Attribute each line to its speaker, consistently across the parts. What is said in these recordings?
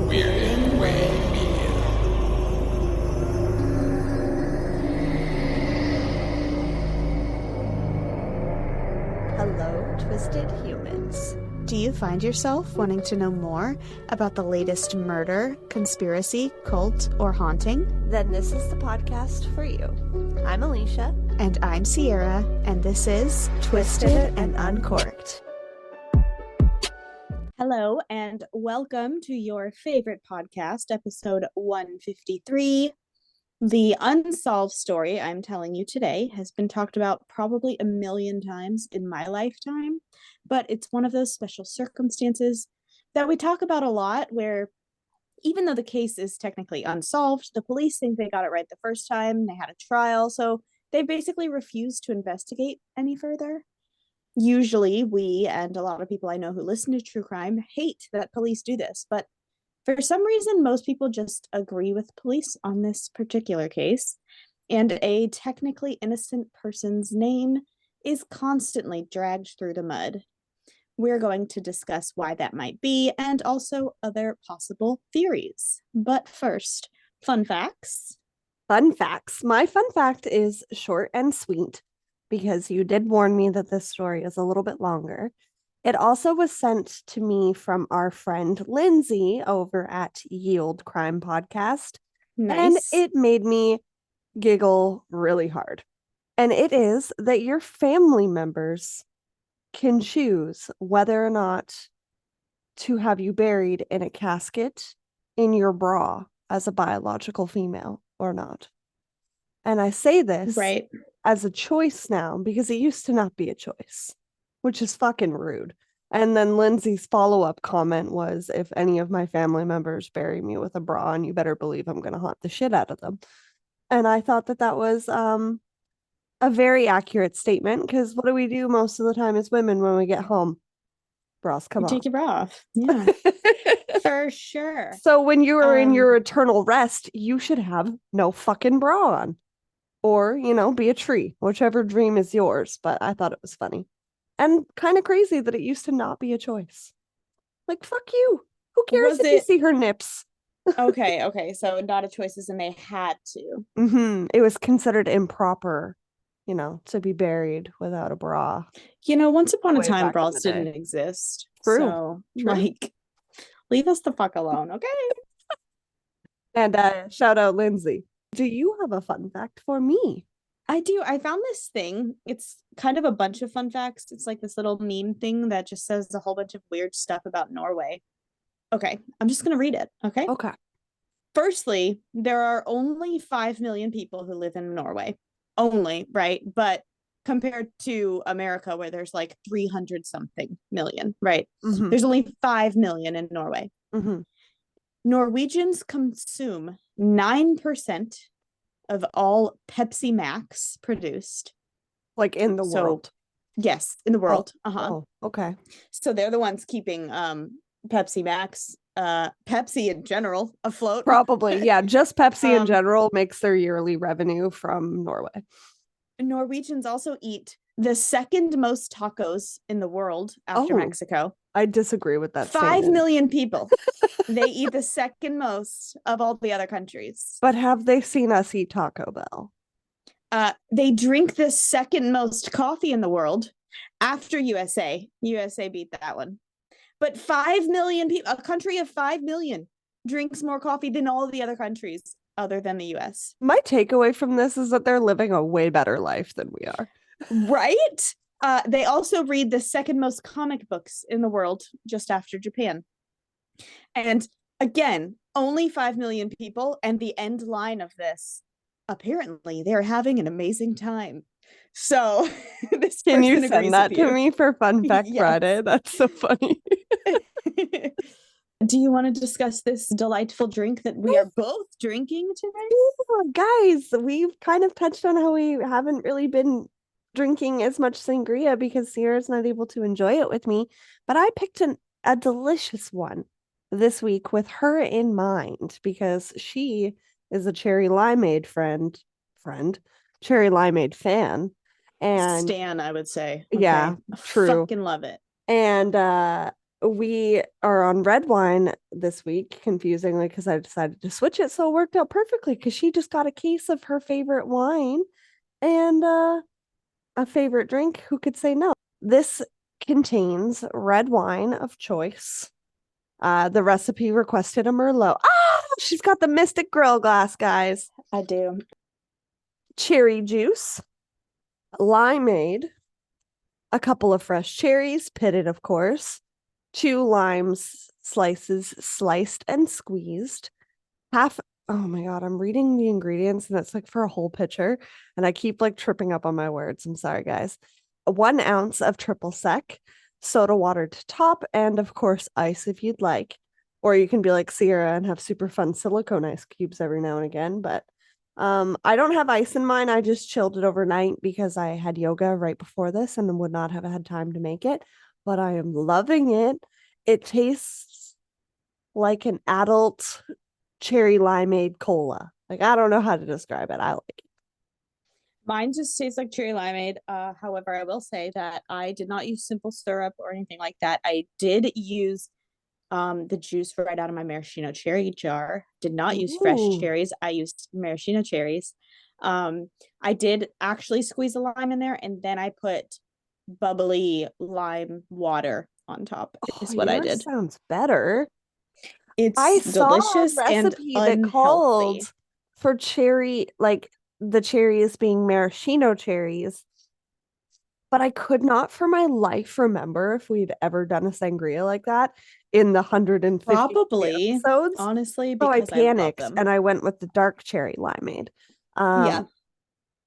Speaker 1: Weirded Way Media.
Speaker 2: Hello, Twisted Humans. Do you find yourself wanting to know more about the latest murder, conspiracy, cult, or haunting?
Speaker 3: Then this is the podcast for you. I'm Alicia.
Speaker 2: And I'm Sierra, and this is Twisted and Uncorked. Hello, and welcome to your favorite podcast, episode 153. The unsolved story I'm telling you today has been talked about probably a million times in my lifetime, but it's one of those special circumstances that we talk about a lot where even though the case is technically unsolved, the police think they got it right the first time, they had a trial, so they basically refused to investigate any further. Usually, we and a lot of people I know who listen to true crime hate that police do this, but for some reason, most people just agree with police on this particular case, and a technically innocent person's name is constantly dragged through the mud. We're going to discuss why that might be and also other possible theories. But first, fun facts.
Speaker 3: Fun facts. My fun fact is short and sweet because you did warn me that this story is a little bit longer. It also was sent to me from our friend Lindsay over at Yield Crime Podcast.
Speaker 2: Nice.
Speaker 3: And it made me giggle really hard. And it is that your family members can choose whether or not to have you buried in a casket in your bra as a biological female or not. And I say this
Speaker 2: right
Speaker 3: as a choice now because it used to not be a choice, which is fucking rude. And then Lindsay's follow-up comment was, if any of my family members bury me with a bra, and you better believe I'm going to haunt the shit out of them. And I thought that that was a very accurate statement because what do we do most of the time as women when we get home? Bras come off.
Speaker 2: Take your bra off. Yeah, for sure.
Speaker 3: So when you are in your eternal rest, you should have no fucking bra on. Or, you know, be a tree, whichever dream is yours. But I thought it was funny. And kind of crazy that it used to not be a choice. Like, fuck you. Who cares if you see her nips?
Speaker 2: Okay. So not a choice and they had to.
Speaker 3: It was considered improper, you know, to be buried without a bra.
Speaker 2: You know, once upon a time, bras didn't exist.
Speaker 3: True.
Speaker 2: So, like, leave us the fuck alone, okay?
Speaker 3: And shout out Lindsay. Do you have a fun fact for me?
Speaker 2: I do. I found this thing. It's kind of a bunch of fun facts. It's like this little meme thing that just says a whole bunch of weird stuff about Norway. Okay, I'm just going to read it, okay?
Speaker 3: Okay.
Speaker 2: Firstly, there are only 5 million people who live in Norway. Only, right? But compared to America, where there's like 300 something million, right?
Speaker 3: Mm-hmm.
Speaker 2: There's only 5 million in Norway.
Speaker 3: Mm-hmm.
Speaker 2: Norwegians consume 9% of all Pepsi Max produced.
Speaker 3: Like in the world?
Speaker 2: Yes, in the world.
Speaker 3: Oh, okay.
Speaker 2: So they're the ones keeping Pepsi Max, Pepsi in general afloat.
Speaker 3: Probably, yeah. Just Pepsi in general makes their yearly revenue from Norway.
Speaker 2: Norwegians also eat the second most tacos in the world after Mexico.
Speaker 3: I disagree with that.
Speaker 2: 5 million people. They eat the second most of all the other countries.
Speaker 3: But have they seen us eat Taco Bell?
Speaker 2: They drink the second most coffee in the world after USA. USA beat that one. But 5 million people, a country of 5 million, drinks more coffee than all the other countries other than the US.
Speaker 3: My takeaway from this is that they're living a way better life than we are.
Speaker 2: Right? They also read the second most comic books in the world, just after Japan. And again, only 5 million people, and the end line of this, apparently they're having an amazing time. So this
Speaker 3: Can you send that to me for Fun Fact Friday? That's so funny.
Speaker 2: Do you want to discuss this delightful drink that we are both drinking today?
Speaker 3: Guys, we've kind of touched on how we haven't really been drinking as much sangria because Sierra's not able to enjoy it with me. But I picked a delicious one this week with her in mind because she is a cherry limeade cherry limeade fan. And
Speaker 2: Stan, I would say.
Speaker 3: Okay. Yeah, true.
Speaker 2: Fucking love it.
Speaker 3: And we are on red wine this week, confusingly, because I decided to switch it. So it worked out perfectly because she just got a case of her favorite wine and a favorite drink. Who could say no? This contains red wine of choice. The recipe requested a Merlot. Ah, she's got the Mystic Grill glass, guys.
Speaker 2: I do.
Speaker 3: Cherry juice, limeade, a couple of fresh cherries, pitted, of course, 2 limes slices, sliced and squeezed, half. Oh my God, I'm reading the ingredients and it's like for a whole pitcher, and I keep like tripping up on my words. I'm sorry, guys. 1 ounce of triple sec, soda water to top, and of course, ice if you'd like. Or you can be like Sierra and have super fun silicone ice cubes every now and again. But I don't have ice in mine. I just chilled it overnight because I had yoga right before this and would not have had time to make it. But I am loving it. It tastes like an adult cherry limeade cola. Like, I don't know how to describe it. I like it.
Speaker 2: Mine just tastes like cherry limeade. However, I will say that I did not use simple syrup or anything like that. I did use the juice right out of my maraschino cherry jar. Did not use fresh
Speaker 3: Ooh.
Speaker 2: cherries. I used maraschino cherries. I did actually squeeze a lime in there, and then I put bubbly lime water on top. Is what I
Speaker 3: Yours
Speaker 2: did.
Speaker 3: sounds better.
Speaker 2: It's
Speaker 3: I saw a
Speaker 2: delicious and
Speaker 3: recipe that
Speaker 2: unhealthy.
Speaker 3: called for cherry, like the cherries being maraschino cherries, but I could not for my life remember if we'd ever done a sangria like that in the 150
Speaker 2: Probably,
Speaker 3: episodes.
Speaker 2: honestly,
Speaker 3: So I
Speaker 2: because I love
Speaker 3: panicked
Speaker 2: them.
Speaker 3: and I went with the dark cherry limeade.
Speaker 2: Yeah.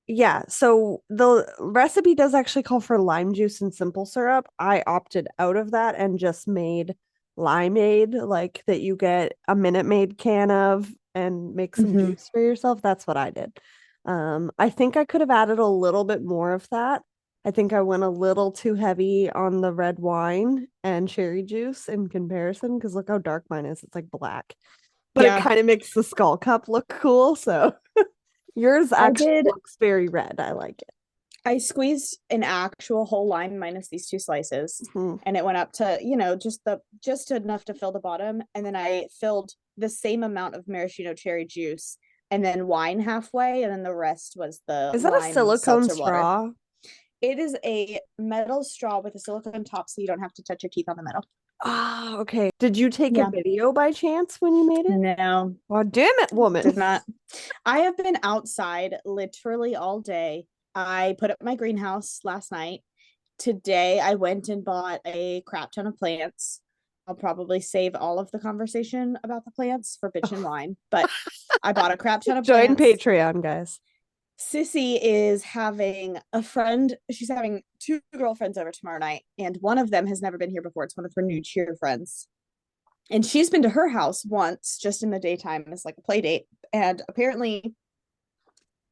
Speaker 3: Yeah, so the recipe does actually call for lime juice and simple syrup. I opted out of that and just made limeade, like that you get a Minute Maid can of, and make some
Speaker 2: Mhm.
Speaker 3: juice for yourself. That's what I did. I think I could have added a little bit more of that. I think I went a little too heavy on the red wine and cherry juice in comparison, because look how dark mine is. It's like black. But it
Speaker 2: Yeah.
Speaker 3: kind of makes the skull cup look cool. So yours
Speaker 2: I
Speaker 3: actually
Speaker 2: did.
Speaker 3: looks very red. I like it.
Speaker 2: I squeezed an actual whole lime minus these 2 slices,
Speaker 3: Mhm.
Speaker 2: and it went up to, just enough to fill the bottom, and then I filled the same amount of maraschino cherry juice and then wine halfway, and then the rest was the
Speaker 3: Is that a
Speaker 2: lime
Speaker 3: silicone
Speaker 2: seltzer water.
Speaker 3: straw?
Speaker 2: It is a metal straw with a silicone top, so you don't have to touch your teeth on the metal.
Speaker 3: Ah, okay. Did you take a
Speaker 2: Yeah.
Speaker 3: video by chance when you made it?
Speaker 2: No,
Speaker 3: Oh, damn it, woman.
Speaker 2: did not. I have been outside literally all day. I put up my greenhouse last night. Today I went and bought a crap ton of plants. I'll probably save all of the conversation about the plants for bitch and wine, but I bought a crap ton of
Speaker 3: Join
Speaker 2: plants.
Speaker 3: Patreon, guys.
Speaker 2: Sissy is having a friend. She's having 2 girlfriends over tomorrow night, and one of them has never been here before. It's one of her new cheer friends. And she's been to her house once just in the daytime as like a play date. And apparently,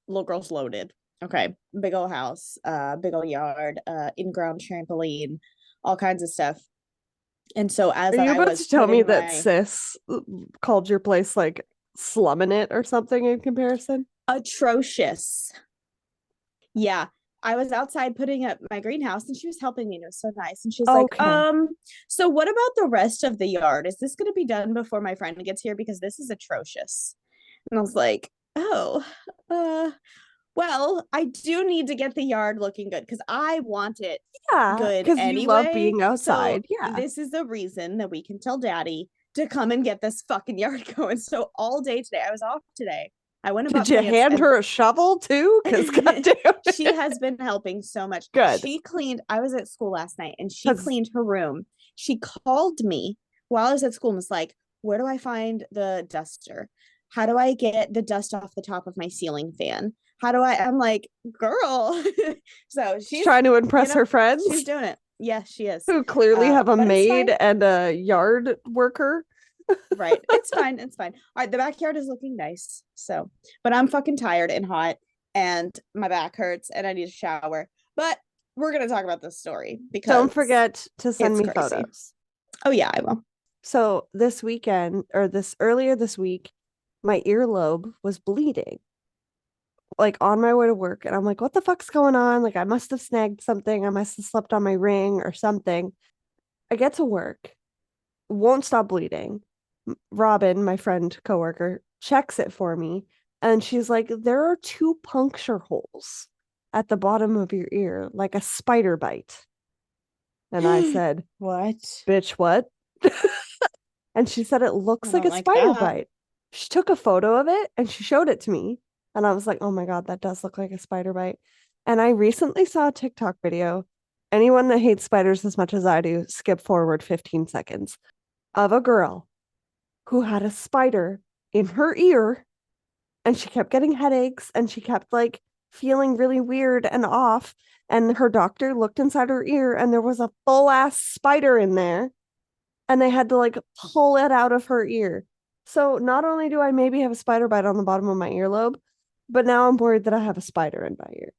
Speaker 2: little girl's loaded. Okay. Big old house, big old yard, in-ground trampoline, all kinds of stuff. And so as
Speaker 3: Are you
Speaker 2: I
Speaker 3: about
Speaker 2: was
Speaker 3: to tell me
Speaker 2: putting
Speaker 3: that
Speaker 2: my
Speaker 3: sis called your place like slumming it or something in comparison?
Speaker 2: atrocious. Yeah. I was outside putting up my greenhouse and she was helping me and it was so nice. And she was like,
Speaker 3: Okay.
Speaker 2: so what about the rest of the yard? Is this gonna be done before my friend gets here? Because this is atrocious. And I was like, oh, well, I do need to get the yard looking good because I want it
Speaker 3: Yeah,
Speaker 2: good
Speaker 3: because you love
Speaker 2: anyway.
Speaker 3: being
Speaker 2: So
Speaker 3: outside. Yeah.
Speaker 2: this is the reason that we can tell daddy to come and get this fucking yard going. So all day today, I was off today. I went
Speaker 3: Did
Speaker 2: about
Speaker 3: you
Speaker 2: plants
Speaker 3: hand
Speaker 2: and
Speaker 3: her a shovel too? Because goddamn,
Speaker 2: she has been helping so much.
Speaker 3: Good.
Speaker 2: She cleaned, I was at school last night and she
Speaker 3: 'Cause-
Speaker 2: cleaned her room. She called me while I was at school and was like, where do I find the duster? How do I get the dust off the top of my ceiling fan? How do I'm like, girl. So she's
Speaker 3: trying to impress her friends
Speaker 2: She's doing it. Yes, she is.
Speaker 3: who clearly have a
Speaker 2: but it's
Speaker 3: maid
Speaker 2: fine.
Speaker 3: and a yard worker.
Speaker 2: Right. It's fine. It's fine. All right. The backyard is looking nice. So, but I'm fucking tired and hot and my back hurts and I need a shower. But we're going to talk about this story because
Speaker 3: Don't forget to send
Speaker 2: it's
Speaker 3: me
Speaker 2: crazy.
Speaker 3: photos.
Speaker 2: Oh, yeah, I will.
Speaker 3: So this weekend, or earlier this week, my earlobe was bleeding, like on my way to work. And I'm like, what the fuck's going on? Like, I must have snagged something. I must have slept on my ring or something. I get to work, won't stop bleeding. Robin, my friend, coworker, checks it for me, and she's like, there are 2 puncture holes at the bottom of your ear, like a spider bite. And I said,
Speaker 2: What?
Speaker 3: bitch, what? And she said, it looks
Speaker 2: I
Speaker 3: like
Speaker 2: don't
Speaker 3: a
Speaker 2: like
Speaker 3: spider
Speaker 2: that.
Speaker 3: bite. She took a photo of it and she showed it to me. And I was like, oh my God, that does look like a spider bite. And I recently saw a TikTok video. Anyone that hates spiders as much as I do, skip forward 15 seconds, of a girl who had a spider in her ear, and she kept getting headaches and she kept like feeling really weird and off. And her doctor looked inside her ear and there was a full ass spider in there, and they had to like pull it out of her ear. So not only do I maybe have a spider bite on the bottom of my earlobe, but now I'm worried that I have a spider in my ear.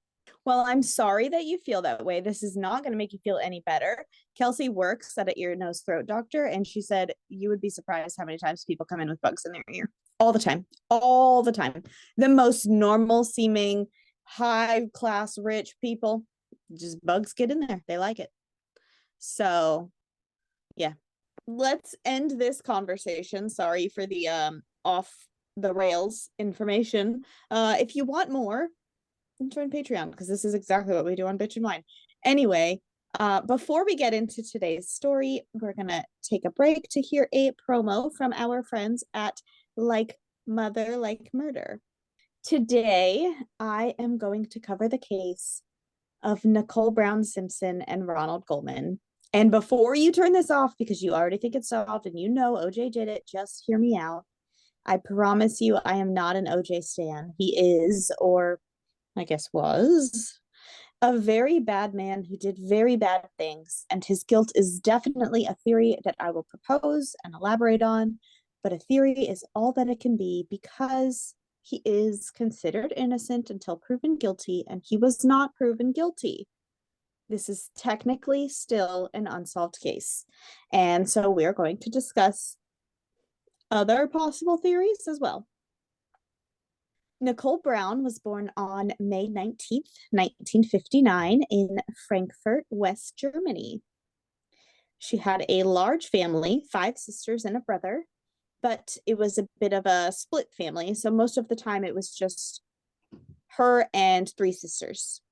Speaker 2: Well, I'm sorry that you feel that way. This is not going to make you feel any better. Kelsey works at an ear, nose, throat doctor, and she said you would be surprised how many times people come in with bugs in their ear. All the time. All the time. The most normal seeming, high class, rich people, just bugs get in there. They like it. So, yeah. Let's end this conversation. Sorry for the off the rails information. If you want more, join Patreon, because this is exactly what we do on Bitch and Wine. Anyway, before we get into today's story, we're gonna take a break to hear a promo from our friends at Like Mother Like Murder. Today, I am going to cover the case of Nicole Brown Simpson and Ronald Goldman. And before you turn this off, because you already think it's solved and you know OJ did it, just hear me out. I promise you, I am not an OJ stan. He is, or I guess was, a very bad man who did very bad things, and his guilt is definitely a theory that I will propose and elaborate on, but a theory is all that it can be because he is considered innocent until proven guilty, and he was not proven guilty. This is technically still an unsolved case, and so we're going to discuss other possible theories as well. Nicole Brown was born on May 19th, 1959 in Frankfurt, West Germany. She had a large family, 5 sisters and a brother, but it was a bit of a split family. So most of the time it was just her and 3 sisters.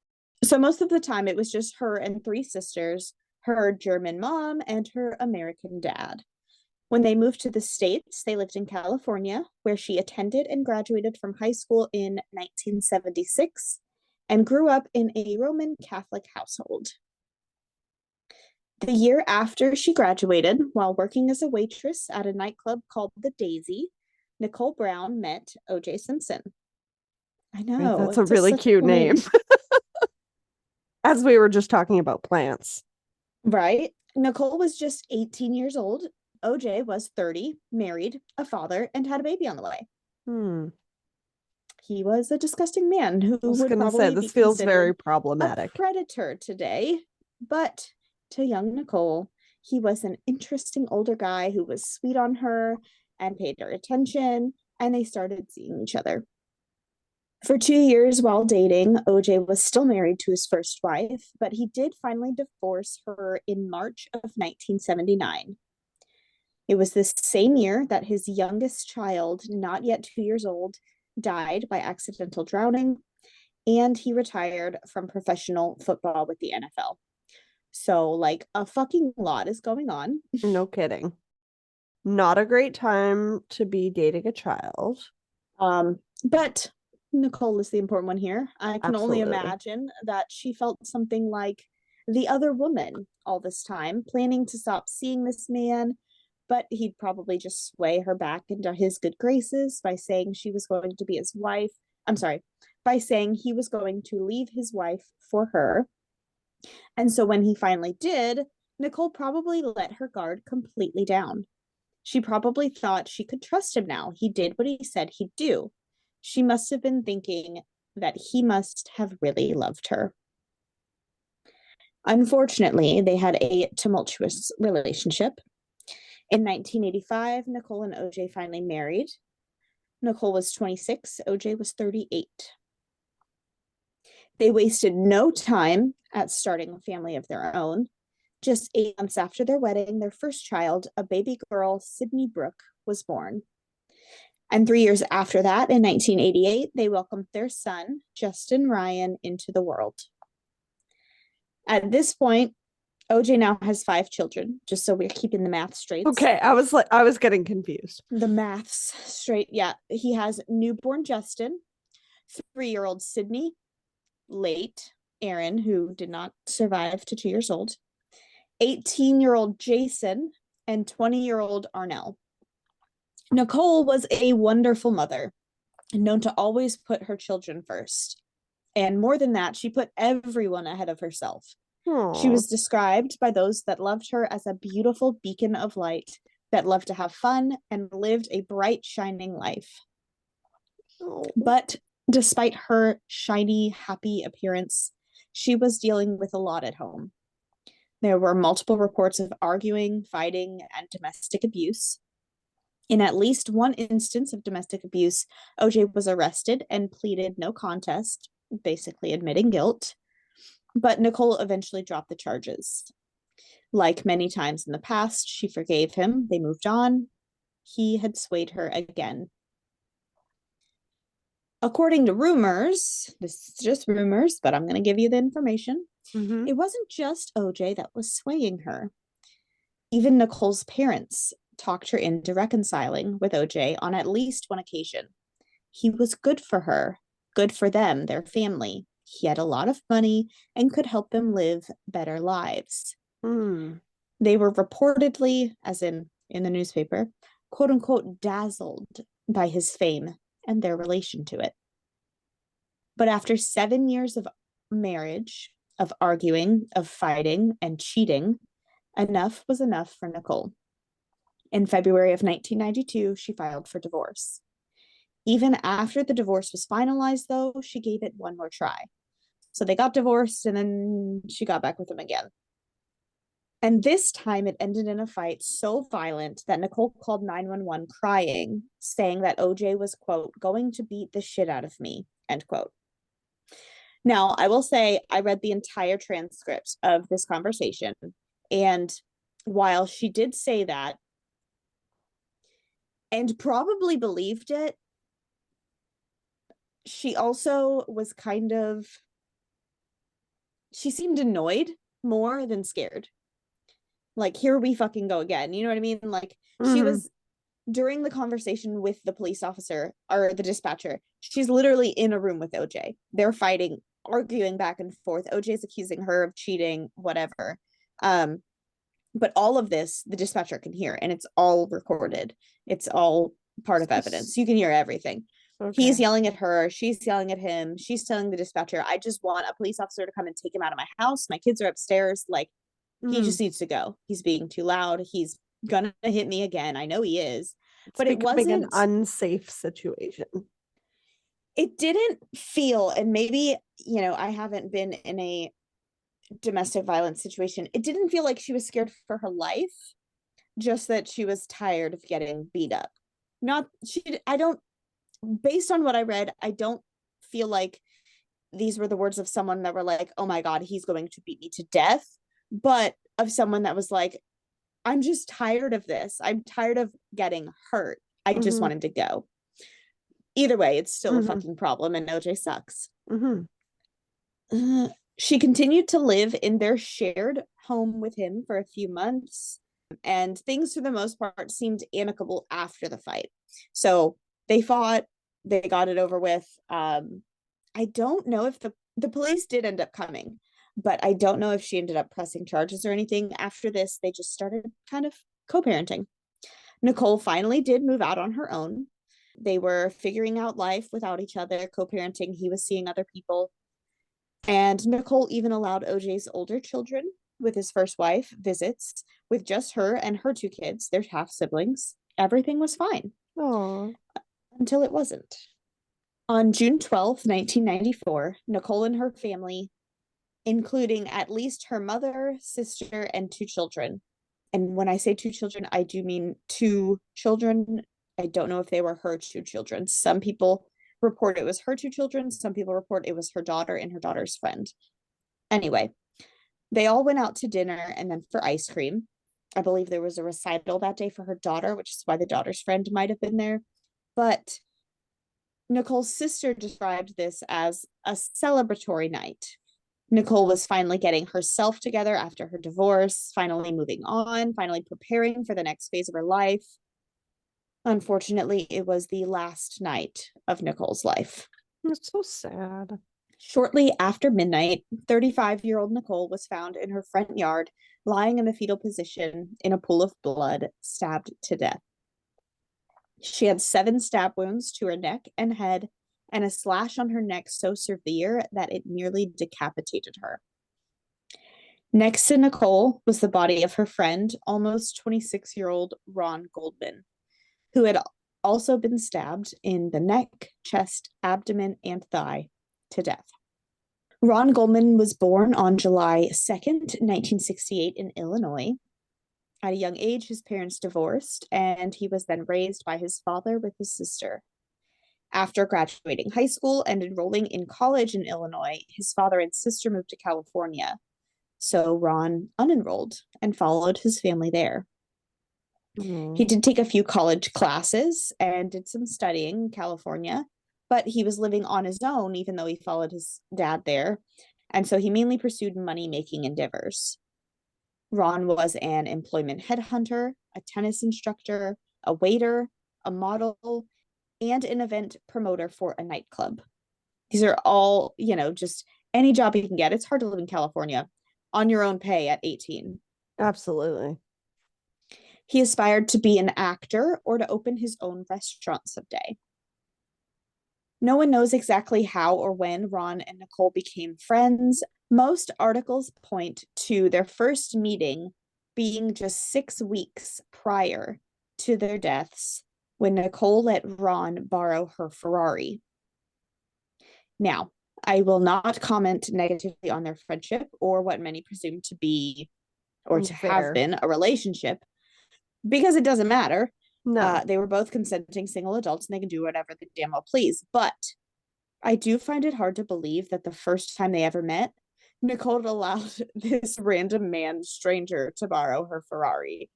Speaker 2: So most of the time it was just her and 3 sisters, her German mom and her American dad. When they moved to the States, they lived in California, where she attended and graduated from high school in 1976 and grew up in a Roman Catholic household. The year after she graduated, while working as a waitress at a nightclub called the Daisy, Nicole Brown met O.J. Simpson. I know.
Speaker 3: That's a really cute name. As we were just talking about plants.
Speaker 2: Right? Nicole was just 18 years old. OJ was 30, married, a father, and had a baby on the way. He was a disgusting man who
Speaker 3: I was
Speaker 2: would
Speaker 3: gonna say
Speaker 2: probably
Speaker 3: this
Speaker 2: be
Speaker 3: feels very
Speaker 2: considered
Speaker 3: problematic.
Speaker 2: a predator today. But to young Nicole, he was an interesting older guy who was sweet on her and paid her attention, and they started seeing each other. For 2 years while dating, OJ was still married to his first wife, but he did finally divorce her in March of 1979. It was this same year that his youngest child, not yet 2 years old, died by accidental drowning, and he retired from professional football with the NFL. So, like, a fucking lot is going on.
Speaker 3: No kidding. Not a great time to be dating a child.
Speaker 2: But Nicole is the important one here. I can only
Speaker 3: Absolutely.
Speaker 2: imagine that she felt something like the other woman all this time, planning to stop seeing this man, but he'd probably just sway her back into his good graces by saying she was going to be his wife. I'm sorry, by saying he was going to leave his wife for her. And so when he finally did, Nicole probably let her guard completely down. She probably thought she could trust him now. He did what he said he'd do. She must have been thinking that he must have really loved her. Unfortunately, they had a tumultuous relationship. In 1985, Nicole and OJ finally married. Nicole was 26, OJ was 38. They wasted no time at starting a family of their own. Just 8 months after their wedding, their first child, a baby girl, Sydney Brooke, was born. And 3 years after that, in 1988, they welcomed their son, Justin Ryan, into the world. At this point, OJ now has 5 children, just so we're keeping the math straight.
Speaker 3: Okay, I was getting confused.
Speaker 2: The maths straight. Yeah, he has newborn Justin, 3-year-old Sydney, late Aaron, who did not survive to 2 years old, 18-year-old Jason, and 20-year-old Arnell. Nicole was a wonderful mother, known to always put her children first. And more than that, she put everyone ahead of herself.
Speaker 3: Aww.
Speaker 2: She was described by those that loved her as a beautiful beacon of light that loved to have fun and lived a bright, shining life.
Speaker 3: Aw.
Speaker 2: But despite her shiny, happy appearance, she was dealing with a lot at home. There were multiple reports of arguing, fighting, and domestic abuse. In at least one instance of domestic abuse, OJ was arrested and pleaded no contest, basically admitting guilt. But Nicole eventually dropped the charges. Like many times in the past, she forgave him. They moved on. He had swayed her again. According to rumors, this is just rumors, but I'm going to give you the information.
Speaker 3: Mhm.
Speaker 2: It wasn't just OJ that was swaying her. Even Nicole's parents talked her into reconciling with OJ on at least one occasion. He was good for her, good for them, their family. He had a lot of money and could help them live better lives.
Speaker 3: Mm.
Speaker 2: They were reportedly, as in the newspaper, quote unquote, dazzled by his fame and their relation to it. But after 7 years of marriage, of arguing, of fighting, and cheating, enough was enough for Nicole. In February of 1992, she filed for divorce. Even after the divorce was finalized, though, she gave it one more try. So they got divorced, and then she got back with him again. And this time it ended in a fight so violent that Nicole called 911 crying, saying that OJ was, quote, going to beat the shit out of me, end quote. Now, I will say I read the entire transcript of this conversation. And while she did say that, and probably believed it, she also was she seemed annoyed more than scared. Like, here we fucking go again. You know what I mean? Like, she was, during the conversation with the police officer or the dispatcher, she's literally in a room with OJ. They're fighting, arguing back and forth. OJ's accusing her of cheating, whatever. But all of this, the dispatcher can hear, and it's all recorded. It's all part of evidence. You can hear everything.
Speaker 3: Okay.
Speaker 2: He's yelling at her. She's yelling at him. She's telling the dispatcher, I just want a police officer to come and take him out of my house. My kids are upstairs. Like, he just needs to go. He's being too loud. He's gonna hit me again. I know he is. But it wasn't
Speaker 3: an unsafe situation.
Speaker 2: It didn't feel, and maybe, you know, I haven't been in a domestic violence situation. It didn't feel like she was scared for her life, just that she was tired of getting beat up. Based on what I read, I don't feel like these were the words of someone that were like, oh my God, he's going to beat me to death, but of someone that was like, I'm just tired of this. I'm tired of getting hurt. I just want him to go. Either way, it's still a fucking problem, and OJ sucks. She continued to live in their shared home with him for a few months, and things for the most part seemed amicable after the fight. So they fought, they got it over with. I don't know if the police did end up coming, but I don't know if she ended up pressing charges or anything. After this, they just started kind of co-parenting. Nicole finally did move out on her own. They were figuring out life without each other, co-parenting. He was seeing other people. And Nicole even allowed OJ's older children with his first wife visits with just her and her 2 kids. They're half siblings. Everything was fine.
Speaker 3: Aww.
Speaker 2: Until it wasn't. On June 12th, 1994, Nicole and her family, including at least her mother, sister, and 2 children. And when I say 2 children, I do mean 2 children. I don't know if they were her 2 children. Some people report it was her 2 children. Some people report it was her daughter and her daughter's friend. Anyway, They all went out to dinner and then for ice cream. I believe there was a recital that day for her daughter, which is why the daughter's friend might have been there. But Nicole's sister described this as a celebratory night. Nicole was finally getting herself together after her divorce, finally moving on, finally preparing for the next phase of her life. Unfortunately, it was the last night of Nicole's life.
Speaker 3: It's so sad.
Speaker 2: Shortly after midnight, 35-year-old Nicole was found in her front yard, lying in the fetal position in a pool of blood, stabbed to death. She had 7 stab wounds to her neck and head, and a slash on her neck so severe that it nearly decapitated her. Next to Nicole was the body of her friend, almost 26-year-old Ron Goldman, who had also been stabbed in the neck, chest, abdomen, and thigh to death. Ron Goldman was born on July 2nd, 1968 in Illinois. At a young age, his parents divorced, and he was then raised by his father with his sister. After graduating high school and enrolling in college in Illinois, his father and sister moved to California. So Ron unenrolled and followed his family there. He did take a few college classes and did some studying in California, but he was living on his own, even though he followed his dad there. And so he mainly pursued money-making endeavors. Ron was an employment headhunter, a tennis instructor, a waiter, a model, and an event promoter for a nightclub. These are all, just any job you can get. It's hard to live in California on your own pay at 18.
Speaker 3: Absolutely.
Speaker 2: He aspired to be an actor or to open his own restaurant someday. No one knows exactly how or when Ron and Nicole became friends. Most articles point to their first meeting being just 6 weeks prior to their deaths, when Nicole let Ron borrow her Ferrari. Now, I will not comment negatively on their friendship or what many presume to be or to have been a relationship, because it doesn't matter.
Speaker 3: No.
Speaker 2: They were both consenting single adults and they can do whatever they damn well please. But I do find it hard to believe that the first time they ever met, Nicole allowed this random stranger to borrow her Ferrari.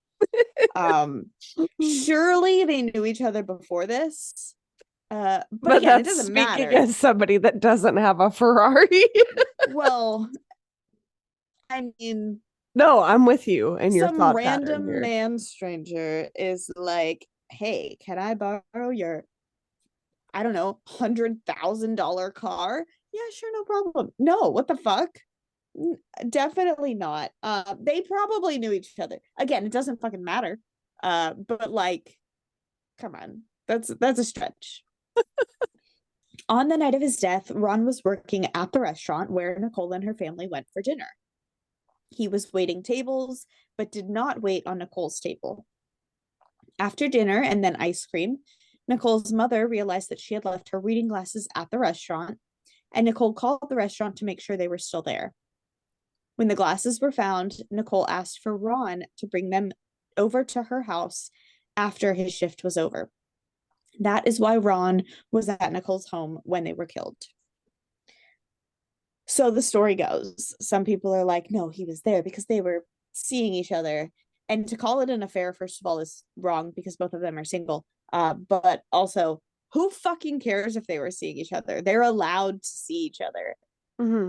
Speaker 2: Surely they knew each other before this. But again, it doesn't matter.
Speaker 3: Speaking as somebody that doesn't have a Ferrari.
Speaker 2: Well, I mean,
Speaker 3: no, I'm with you and your
Speaker 2: some
Speaker 3: thought
Speaker 2: random stranger is like, hey, can I borrow your, I don't know, $100,000 car? Yeah, sure, no problem. No, what the fuck? Definitely not. They probably knew each other. Again, it doesn't fucking matter. But like, come on, that's a stretch. On the night of his death, Ron was working at the restaurant where Nicole and her family went for dinner. He was waiting tables, but did not wait on Nicole's table. After dinner and then ice cream, Nicole's mother realized that she had left her reading glasses at the restaurant, and Nicole called the restaurant to make sure they were still there. When the glasses were found, Nicole asked for Ron to bring them over to her house after his shift was over. That is why Ron was at Nicole's home when they were killed. So the story goes, some people are like, no, he was there because they were seeing each other. And to call it an affair, first of all, is wrong because both of them are single. But also, who fucking cares if they were seeing each other? They're allowed to see each other.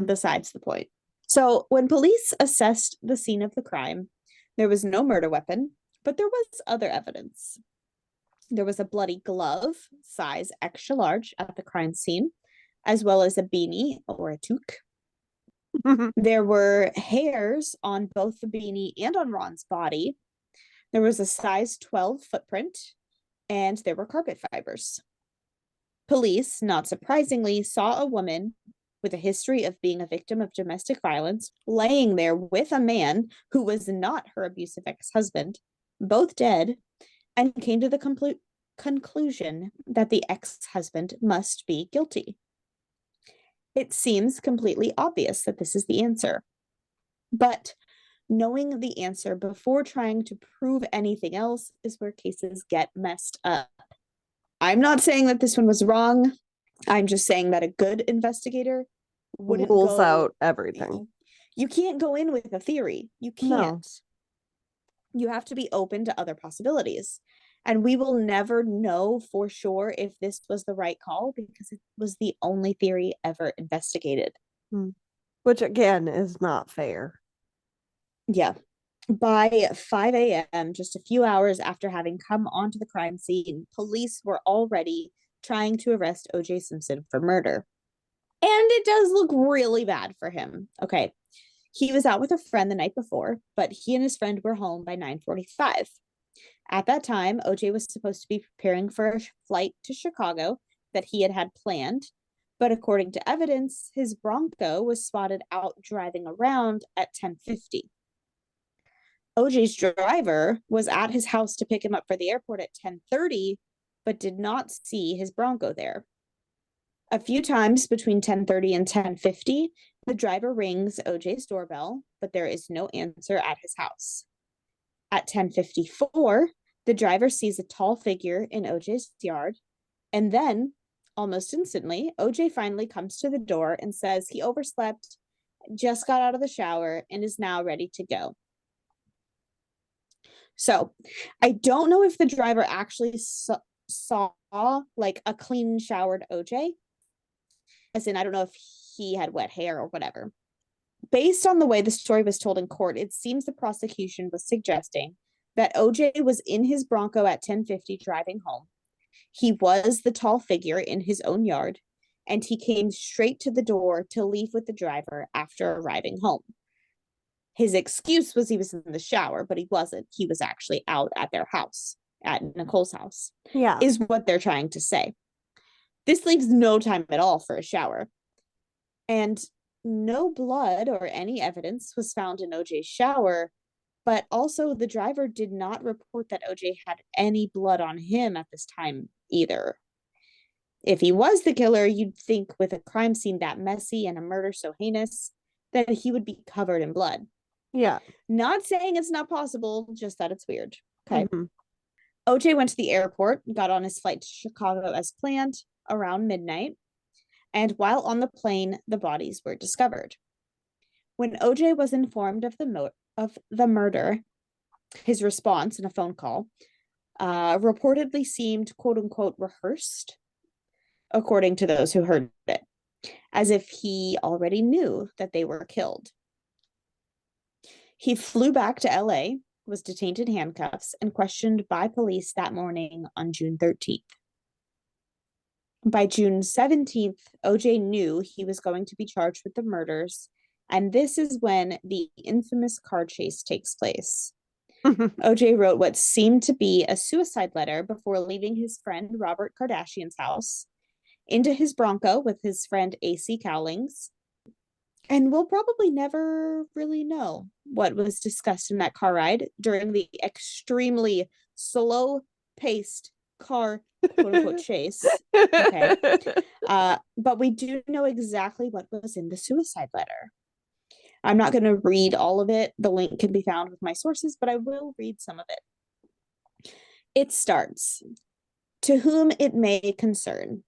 Speaker 2: Besides the point. So when police assessed the scene of the crime, there was no murder weapon, but there was other evidence. There was a bloody glove, size extra large, at the crime scene, as well as a beanie or a toque. There were hairs on both the beanie and on Ron's body. There was a size 12 footprint, and there were carpet fibers. Police, not surprisingly, saw a woman with a history of being a victim of domestic violence laying there with a man who was not her abusive ex-husband, both dead, and came to the conclusion that the ex-husband must be guilty. It seems completely obvious that this is the answer. But knowing the answer before trying to prove anything else is where cases get messed up. I'm not saying that this one was wrong. I'm just saying that a good investigator wouldn't
Speaker 3: rules out everything.
Speaker 2: You can't go in with a theory. You
Speaker 3: No.
Speaker 2: can't. You have to be open to other possibilities. And we will never know for sure if this was the right call because it was the only theory ever investigated.
Speaker 3: Which, again, is not fair.
Speaker 2: Yeah. By 5 a.m., just a few hours after having come onto the crime scene, police were already trying to arrest O.J. Simpson for murder. And it does look really bad for him. Okay. He was out with a friend the night before, but he and his friend were home by 9:45. At that time, OJ was supposed to be preparing for a flight to Chicago that he had planned, but according to evidence, his Bronco was spotted out driving around at 10:50. OJ's driver was at his house to pick him up for the airport at 10:30, but did not see his Bronco there. A few times between 10:30 and 10:50, the driver rings OJ's doorbell, but there is no answer at his house. At 10:54, the driver sees a tall figure in OJ's yard, and then, almost instantly, OJ finally comes to the door and says he overslept, just got out of the shower, and is now ready to go. So, I don't know if the driver actually saw like a clean showered OJ. As in, I don't know if he had wet hair or whatever. Based on the way the story was told in court, it seems the prosecution was suggesting that OJ was in his Bronco at 10:50 driving home. He was the tall figure in his own yard, and he came straight to the door to leave with the driver after arriving home. His excuse was he was in the shower, but he wasn't. He was actually out at their house, at Nicole's house.
Speaker 3: Yeah.
Speaker 2: Is what they're trying to say. This leaves no time at all for a shower. And no blood or any evidence was found in OJ's shower, but also the driver did not report that OJ had any blood on him at this time either. If he was the killer, you'd think with a crime scene that messy and a murder so heinous that he would be covered in blood.
Speaker 3: Yeah.
Speaker 2: Not saying it's not possible, just that it's weird. Okay.
Speaker 3: Mm-hmm.
Speaker 2: OJ went to the airport, got on his flight to Chicago as planned around midnight, and while on the plane, the bodies were discovered. When OJ was informed of the murder, his response in a phone call reportedly seemed quote unquote rehearsed, according to those who heard it, as if he already knew that they were killed. He flew back to LA, was detained in handcuffs, and questioned by police that morning on June 13th. By June 17th, OJ knew he was going to be charged with the murders, and this is when the infamous car chase takes place. OJ wrote what seemed to be a suicide letter before leaving his friend Robert Kardashian's house into his Bronco with his friend AC Cowlings. And we'll probably never really know what was discussed in that car ride during the extremely slow-paced car quote-unquote chase. Okay. But we do know exactly what was in the suicide letter. I'm not going to read all of it. The link can be found with my sources, but I will read some of it. It starts, "To whom it may concern.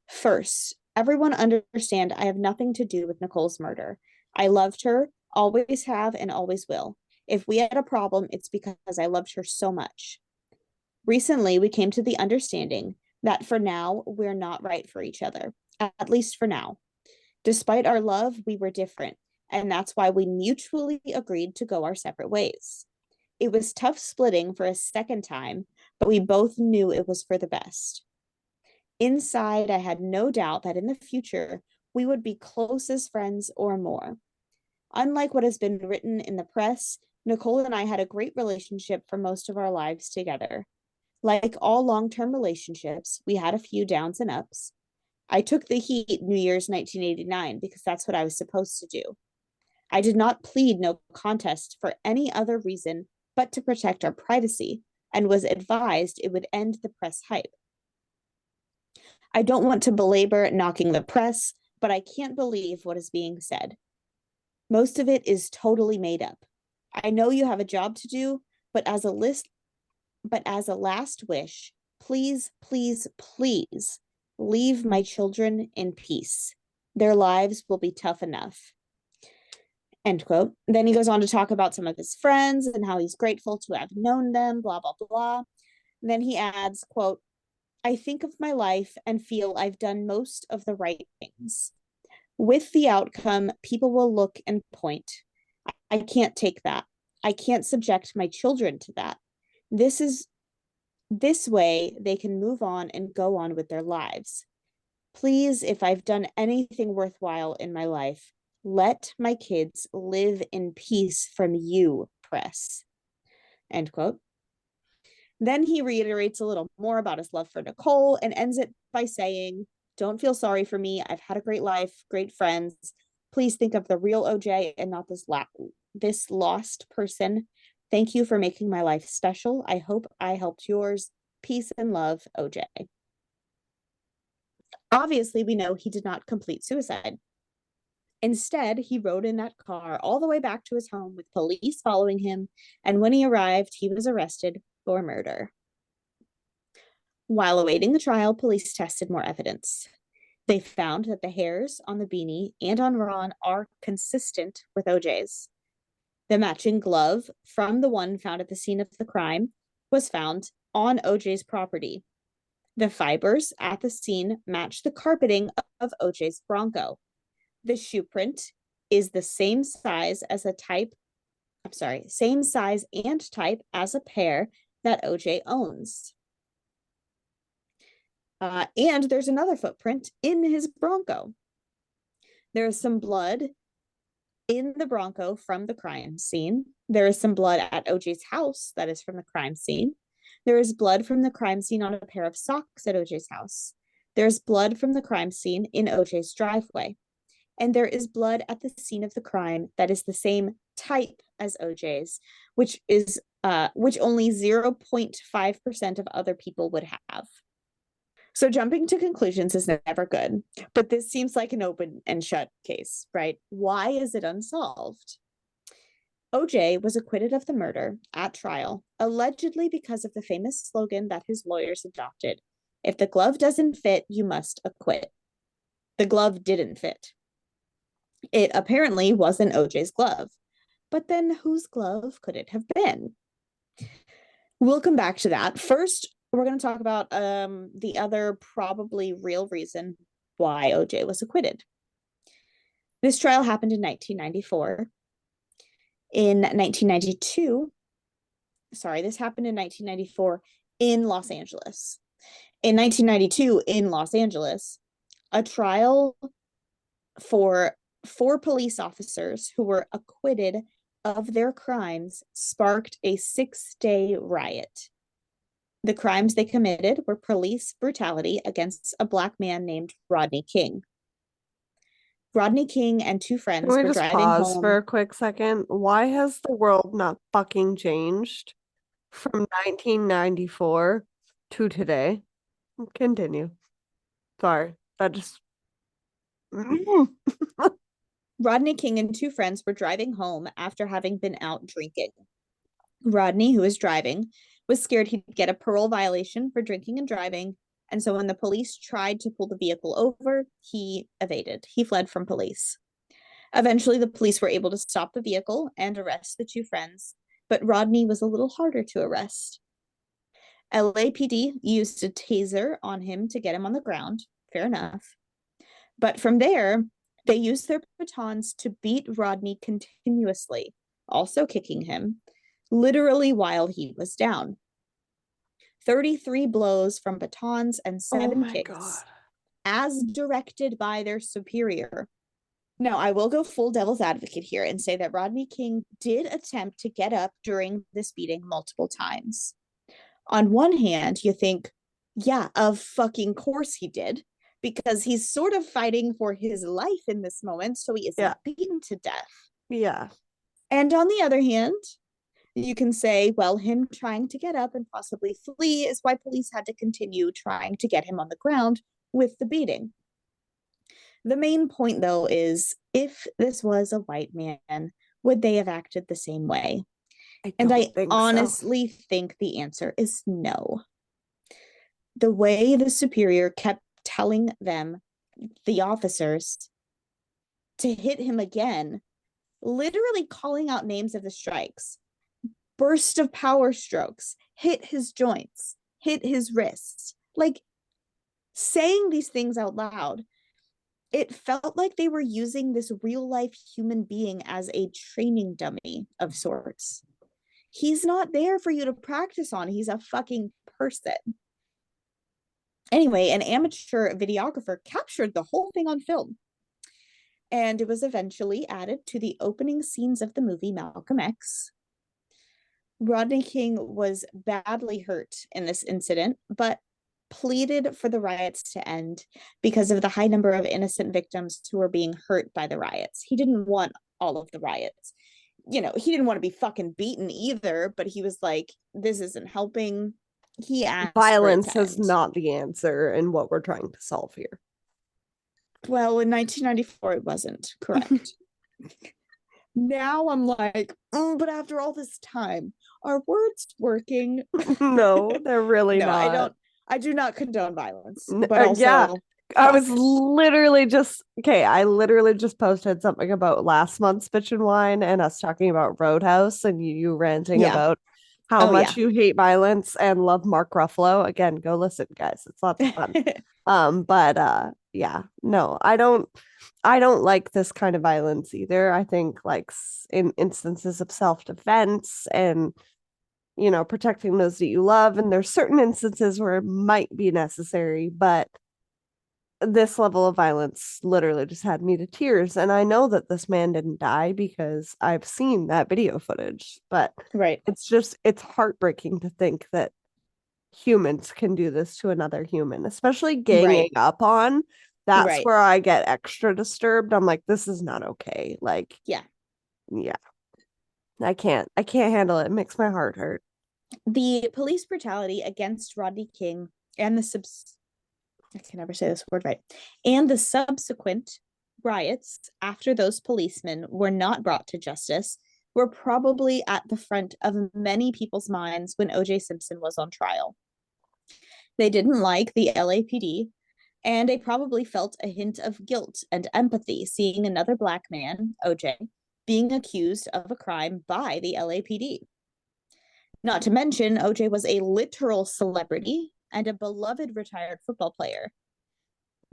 Speaker 2: First, everyone understand I have nothing to do with Nicole's murder. I loved her, always have, and always will. If we had a problem, it's because I loved her so much. Recently, we came to the understanding that for now, we're not right for each other, at least for now. Despite our love, we were different, and that's why we mutually agreed to go our separate ways. It was tough splitting for a second time, but we both knew it was for the best. Inside, I had no doubt that in the future, we would be close as friends or more. Unlike what has been written in the press, Nicole and I had a great relationship for most of our lives together. Like all long-term relationships, we had a few downs and ups. I took the heat New Year's 1989 because that's what I was supposed to do. I did not plead no contest for any other reason but to protect our privacy, and was advised it would end the press hype. I don't want to belabor knocking the press, but I can't believe what is being said. Most of it is totally made up. I know you have a job to do, but as a last wish, please, please, please leave my children in peace. Their lives will be tough enough." End quote. Then he goes on to talk about some of his friends and how he's grateful to have known them, blah, blah, blah. And then he adds, quote, I think of my life and feel I've done most of the right things. With the outcome, people will look and point. I can't take that. I can't subject my children to that. This way they can move on and go on with their lives. Please, if I've done anything worthwhile in my life, let my kids live in peace from you, press. End quote. Then he reiterates a little more about his love for Nicole and ends it by saying, don't feel sorry for me. I've had a great life, great friends. Please think of the real OJ and not this lost person. Thank you for making my life special. I hope I helped yours. Peace and love, OJ. Obviously, we know he did not complete suicide. Instead, he rode in that car all the way back to his home with police following him, and when he arrived, he was arrested for murder. While awaiting the trial, police tested more evidence. They found that the hairs on the beanie and on Ron are consistent with OJ's. The matching glove from the one found at the scene of the crime was found on OJ's property. The fibers at the scene match the carpeting of OJ's Bronco. The shoe print is the same size and type as a pair that OJ owns. And there's another footprint in his Bronco. There is some blood in the Bronco from the crime scene. There is some blood at OJ's house that is from the crime scene. There is blood from the crime scene on a pair of socks at OJ's house. There's blood from the crime scene in OJ's driveway. And there is blood at the scene of the crime that is the same type as OJ's, which only 0.5% of other people would have. So jumping to conclusions is never good, but this seems like an open and shut case, right? Why is it unsolved? OJ was acquitted of the murder at trial, allegedly because of the famous slogan that his lawyers adopted. If the glove doesn't fit, you must acquit. The glove didn't fit. It apparently wasn't OJ's glove. But then whose glove could it have been? We'll come back to that. First, we're going to talk about the other probably real reason why OJ was acquitted. This trial happened in 1994. In 1992, this happened in 1994 in Los Angeles. In 1992 in Los Angeles, a trial for 4 police officers who were acquitted of their crimes sparked a 6-day riot. The crimes they committed were police brutality against a Black man named Rodney King. Rodney King and 2 friends
Speaker 3: Can we
Speaker 2: were
Speaker 3: just
Speaker 2: driving
Speaker 3: pause
Speaker 2: home.
Speaker 3: for a quick second? Why has the world not fucking changed from 1994 to today? Continue. Sorry, that just.
Speaker 2: Rodney King and 2 friends were driving home after having been out drinking. Rodney, who was driving, was scared he'd get a parole violation for drinking and driving, and so when the police tried to pull the vehicle over, he evaded. He fled from police. Eventually, the police were able to stop the vehicle and arrest the 2 friends, but Rodney was a little harder to arrest. LAPD used a taser on him to get him on the ground. Fair enough. But from there, they used their batons to beat Rodney continuously, also kicking him, literally while he was down. 33 blows from batons and 7 kicks,
Speaker 3: God.
Speaker 2: as directed by their superior. Now, I will go full devil's advocate here and say that Rodney King did attempt to get up during this beating multiple times. On one hand, you think, yeah, of fucking course he did, because he's sort of fighting for his life in this moment, so he isn't beaten to death.
Speaker 3: Yeah.
Speaker 2: And on the other hand, you can say, well, him trying to get up and possibly flee is why police had to continue trying to get him on the ground with the beating. The main point, though, is if this was a white man, would they have acted the same way? I honestly think the answer is no. The way the superior kept telling them, the officers, to hit him again literally calling out names of the strikes. Burst of power strokes, hit his joints, hit his wrists. Like, saying these things out loud, it felt like they were using this real life human being as a training dummy of sorts. He's not there for you to practice on. He's a fucking person. Anyway, an amateur videographer captured the whole thing on film. And it was eventually added to the opening scenes of the movie Malcolm X. Rodney King was badly hurt in this incident, but pleaded for the riots to end because of the high number of innocent victims who were being hurt by the riots. He didn't want all of the riots. You know, he didn't want to be fucking beaten either, but he was like, this isn't helping. He asked
Speaker 3: Violence is not the answer in what we're trying to solve here.
Speaker 2: Well, in 1994, it wasn't. Correct. Now I'm like, but after all this time, are words working?
Speaker 3: No, they're really
Speaker 2: No,
Speaker 3: not.
Speaker 2: I do not condone violence. But also,
Speaker 3: yeah, I was literally just I literally just posted something about last month's Bitch and Wine and us talking about Roadhouse and you ranting about how much you hate violence and love Mark Ruffalo. Again, go listen, guys. It's lots of fun. But yeah, no, I don't like this kind of violence either. I think like in instances of self-defense and protecting those that you love, and there's certain instances where it might be necessary, but this level of violence literally just had me to tears. And I know that this man didn't die because I've seen that video footage, but it's heartbreaking to think that humans can do this to another human, especially ganging up on. That's where I get extra disturbed. I'm like, this is not okay. Like, yeah. I can't handle it. It makes my heart hurt.
Speaker 2: The police brutality against Rodney King and I can never say this word right, and the subsequent riots after those policemen were not brought to justice were probably at the front of many people's minds when O.J. Simpson was on trial. They didn't like the LAPD, and they probably felt a hint of guilt and empathy seeing another Black man, O.J., being accused of a crime by the LAPD. Not to mention, O.J. was a literal celebrity and a beloved retired football player.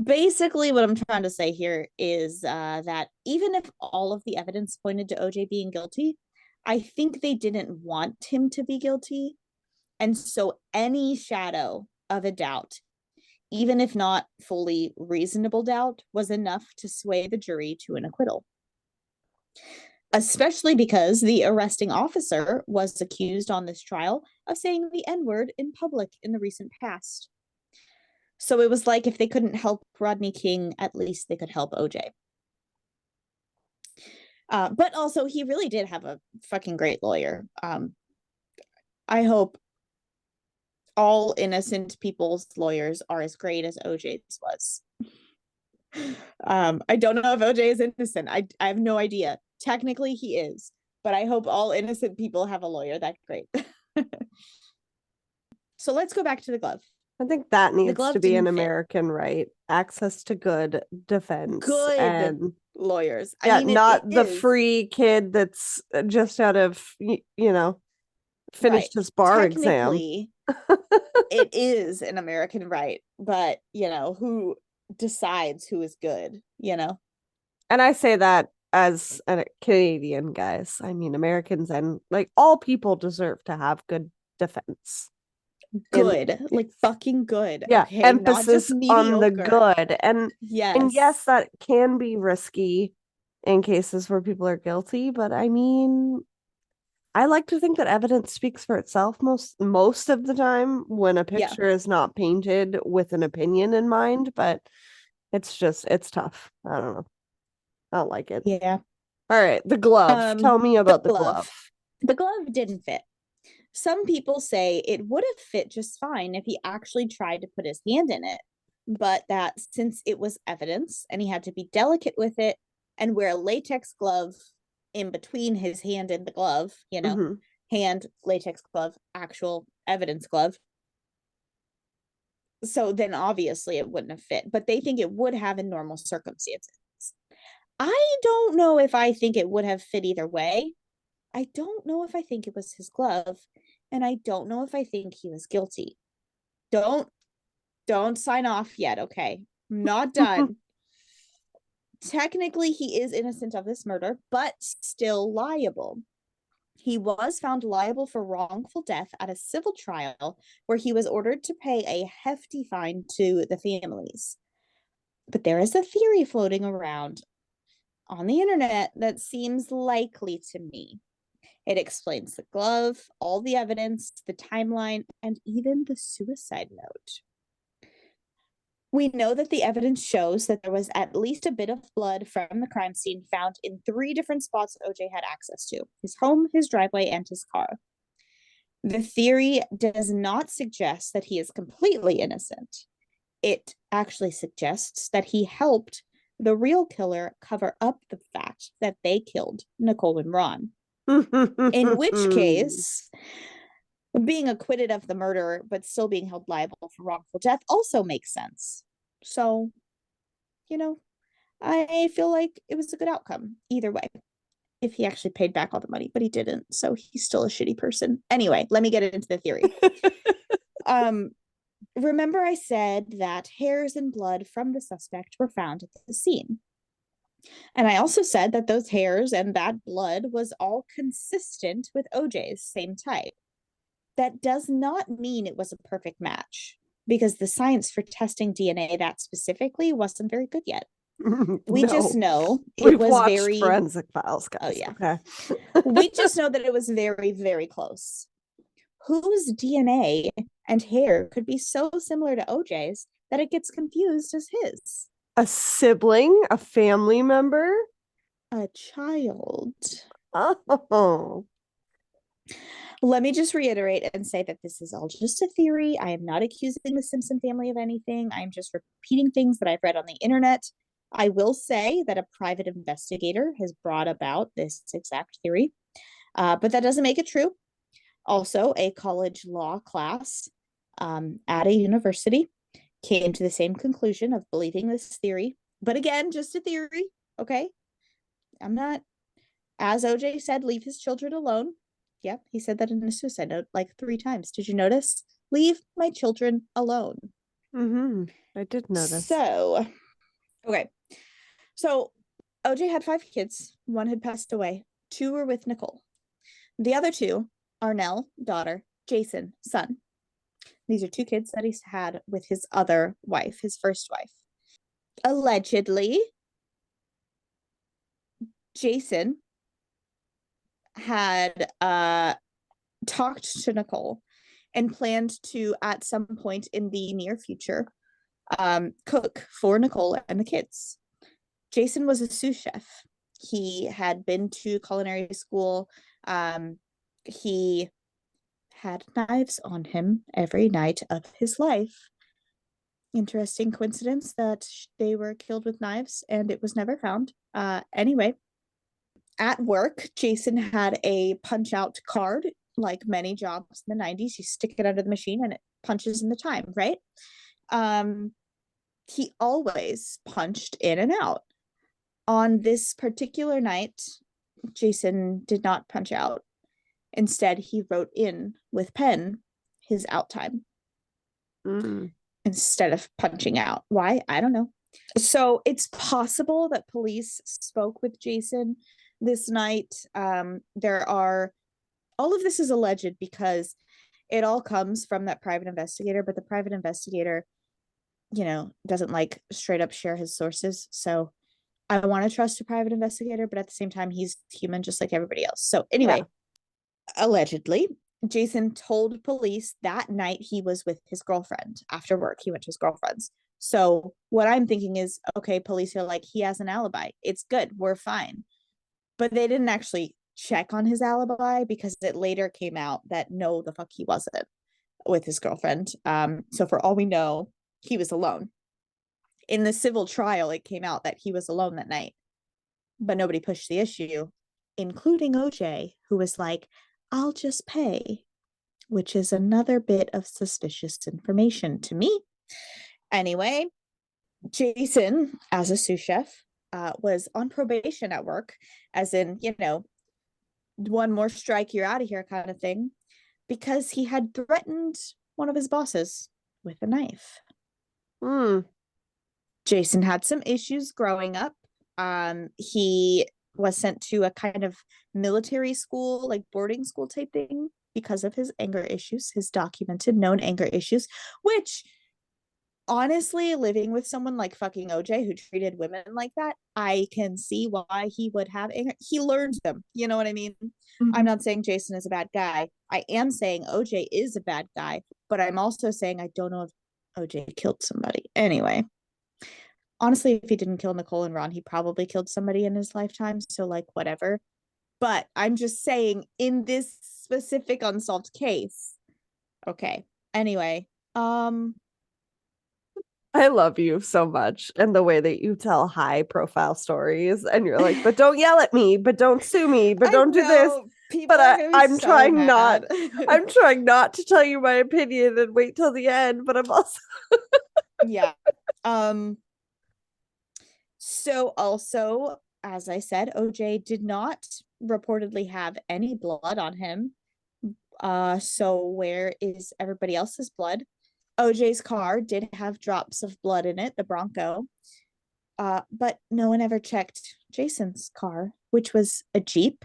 Speaker 2: Basically, what I'm trying to say here is that even if all of the evidence pointed to O.J. being guilty, I think they didn't want him to be guilty. And so any shadow of a doubt, even if not fully reasonable doubt, was enough to sway the jury to an acquittal. Especially because the arresting officer was accused on this trial of saying the N-word in public in the recent past. So it was like if they couldn't help Rodney King, at least they could help OJ. But also, he really did have a fucking great lawyer. I hope all innocent people's lawyers are as great as OJ's was. I don't know if OJ is innocent. I have no idea. Technically, he is. But I hope all innocent people have a lawyer that great. So let's go back to the glove.
Speaker 3: I think that needs to be an American right. Access to good defense.
Speaker 2: Good
Speaker 3: and
Speaker 2: lawyers.
Speaker 3: Yeah, I mean, not the free kid that's just out of, finished his bar exam.
Speaker 2: It is an American right. But, who decides who is good, And
Speaker 3: I say that as a Canadian, guys. I mean, Americans and like all people deserve to have good defense.
Speaker 2: Good, like fucking good.
Speaker 3: Yeah, okay? Emphasis on the good. And yes, that can be risky in cases where people are guilty, but I mean, I like to think that evidence speaks for itself most of the time when a picture is not painted with an opinion in mind, but it's tough. I don't know. I don't like it.
Speaker 2: Yeah.
Speaker 3: All right, the glove. Tell me about the glove.
Speaker 2: The glove didn't fit. Some people say it would have fit just fine if he actually tried to put his hand in it, but that since it was evidence and he had to be delicate with it and wear a latex glove in between his hand and the glove, hand, latex glove, actual evidence glove. So then obviously it wouldn't have fit, but they think it would have in normal circumstances. I don't know if I think it would have fit either way. I don't know if I think it was his glove, and I don't know if I think he was guilty. Don't sign off yet, okay? I'm not done. Technically, he is innocent of this murder, but still liable. He was found liable for wrongful death at a civil trial where he was ordered to pay a hefty fine to the families. But there is a theory floating around on the internet that seems likely to me. It explains the glove, all the evidence, the timeline, and even the suicide note. We know that the evidence shows that there was at least a bit of blood from the crime scene found in 3 different spots OJ had access to: his home, his driveway, and his car. The theory does not suggest that he is completely innocent. It actually suggests that he helped the real killer cover up the fact that they killed Nicole and Ron. In which case, being acquitted of the murder but still being held liable for wrongful death also makes sense. So, I feel like it was a good outcome either way, if he actually paid back all the money, but he didn't, so he's still a shitty person. Anyway, let me get into the theory. Remember I said that hairs and blood from the suspect were found at the scene. And I also said that those hairs and that blood was all consistent with OJ's same type. That does not mean it was a perfect match, because the science for testing DNA that specifically wasn't very good yet. We just know
Speaker 3: We've watched Forensic Files, guys.
Speaker 2: Oh, yeah.
Speaker 3: Okay.
Speaker 2: We just know that it was very, very close. Whose DNA and hair could be so similar to OJ's that it gets confused as his?
Speaker 3: A sibling, a family member,
Speaker 2: a child.
Speaker 3: Oh.
Speaker 2: Let me just reiterate and say that this is all just a theory. I am not accusing the Simpson family of anything. I'm just repeating things that I've read on the internet. I will say that a private investigator has brought about this exact theory, but that doesn't make it true. Also, a college law class at a university came to the same conclusion of believing this theory. But again, just a theory, okay? I'm not, as OJ said, leave his children alone. Yep, he said that in a suicide note like 3 times. Did you notice? Leave my children alone.
Speaker 3: I did notice.
Speaker 2: So, okay. So, OJ had 5 kids. 1 had passed away. 2 were with Nicole. The other 2, Arnell, daughter, Jason, son. These are 2 kids that he's had with his other wife, his first wife. Allegedly, Jason had talked to Nicole and planned to, at some point in the near future, cook for Nicole and the kids. Jason was a sous chef. He had been to culinary school. He had knives on him every night of his life. Interesting coincidence that they were killed with knives and it was never found. Anyway, at work, Jason had a punch out card, like many jobs in the 90s. You stick it under the machine and it punches in the time, right? He always punched in and out. On this particular night, Jason did not punch out. Instead, he wrote in with pen his out time instead of punching out. Why? I don't know. So it's possible that police spoke with Jason this night. All of this is alleged because it all comes from that private investigator, but the private investigator, doesn't like straight up share his sources. So I want to trust a private investigator, but at the same time, he's human just like everybody else. So anyway, allegedly, Jason told police that night he was with his girlfriend. After work, he went to his girlfriend's. So what I'm thinking is, okay, police are like, he has an alibi. It's good. We're fine. But they didn't actually check on his alibi because it later came out that no, the fuck he wasn't with his girlfriend. So for all we know, he was alone. In the civil trial, it came out that he was alone that night, but nobody pushed the issue, including OJ, who was like, I'll just pay, which is another bit of suspicious information to me. Anyway, Jason, as a sous chef, was on probation at work, as in, one more strike, you're out of here kind of thing, because he had threatened one of his bosses with a knife.
Speaker 3: Hmm.
Speaker 2: Jason had some issues growing up. He was sent to a kind of military school, like boarding school type thing, because of his anger issues, his documented known anger issues, which honestly, living with someone like fucking OJ who treated women like that, I can see why he would have anger. He learned them. You know what I mean? I'm not saying Jason is a bad guy. I am saying OJ is a bad guy, but I'm also saying I don't know if OJ killed somebody. Anyway, honestly, if he didn't kill Nicole and Ron, he probably killed somebody in his lifetime. So, like, whatever. But I'm just saying, in this specific unsolved case, okay. Anyway,
Speaker 3: I love you so much and the way that you tell high profile stories and you're like, but don't yell at me, but don't sue me, but don't do this. But I'm
Speaker 2: so
Speaker 3: trying
Speaker 2: mad.
Speaker 3: I'm trying not to tell you my opinion and wait till the end, but I'm also
Speaker 2: yeah. So also, as I said, OJ did not reportedly have any blood on him. So where is everybody else's blood? OJ's car did have drops of blood in it, the Bronco. But no one ever checked Jason's car, which was a Jeep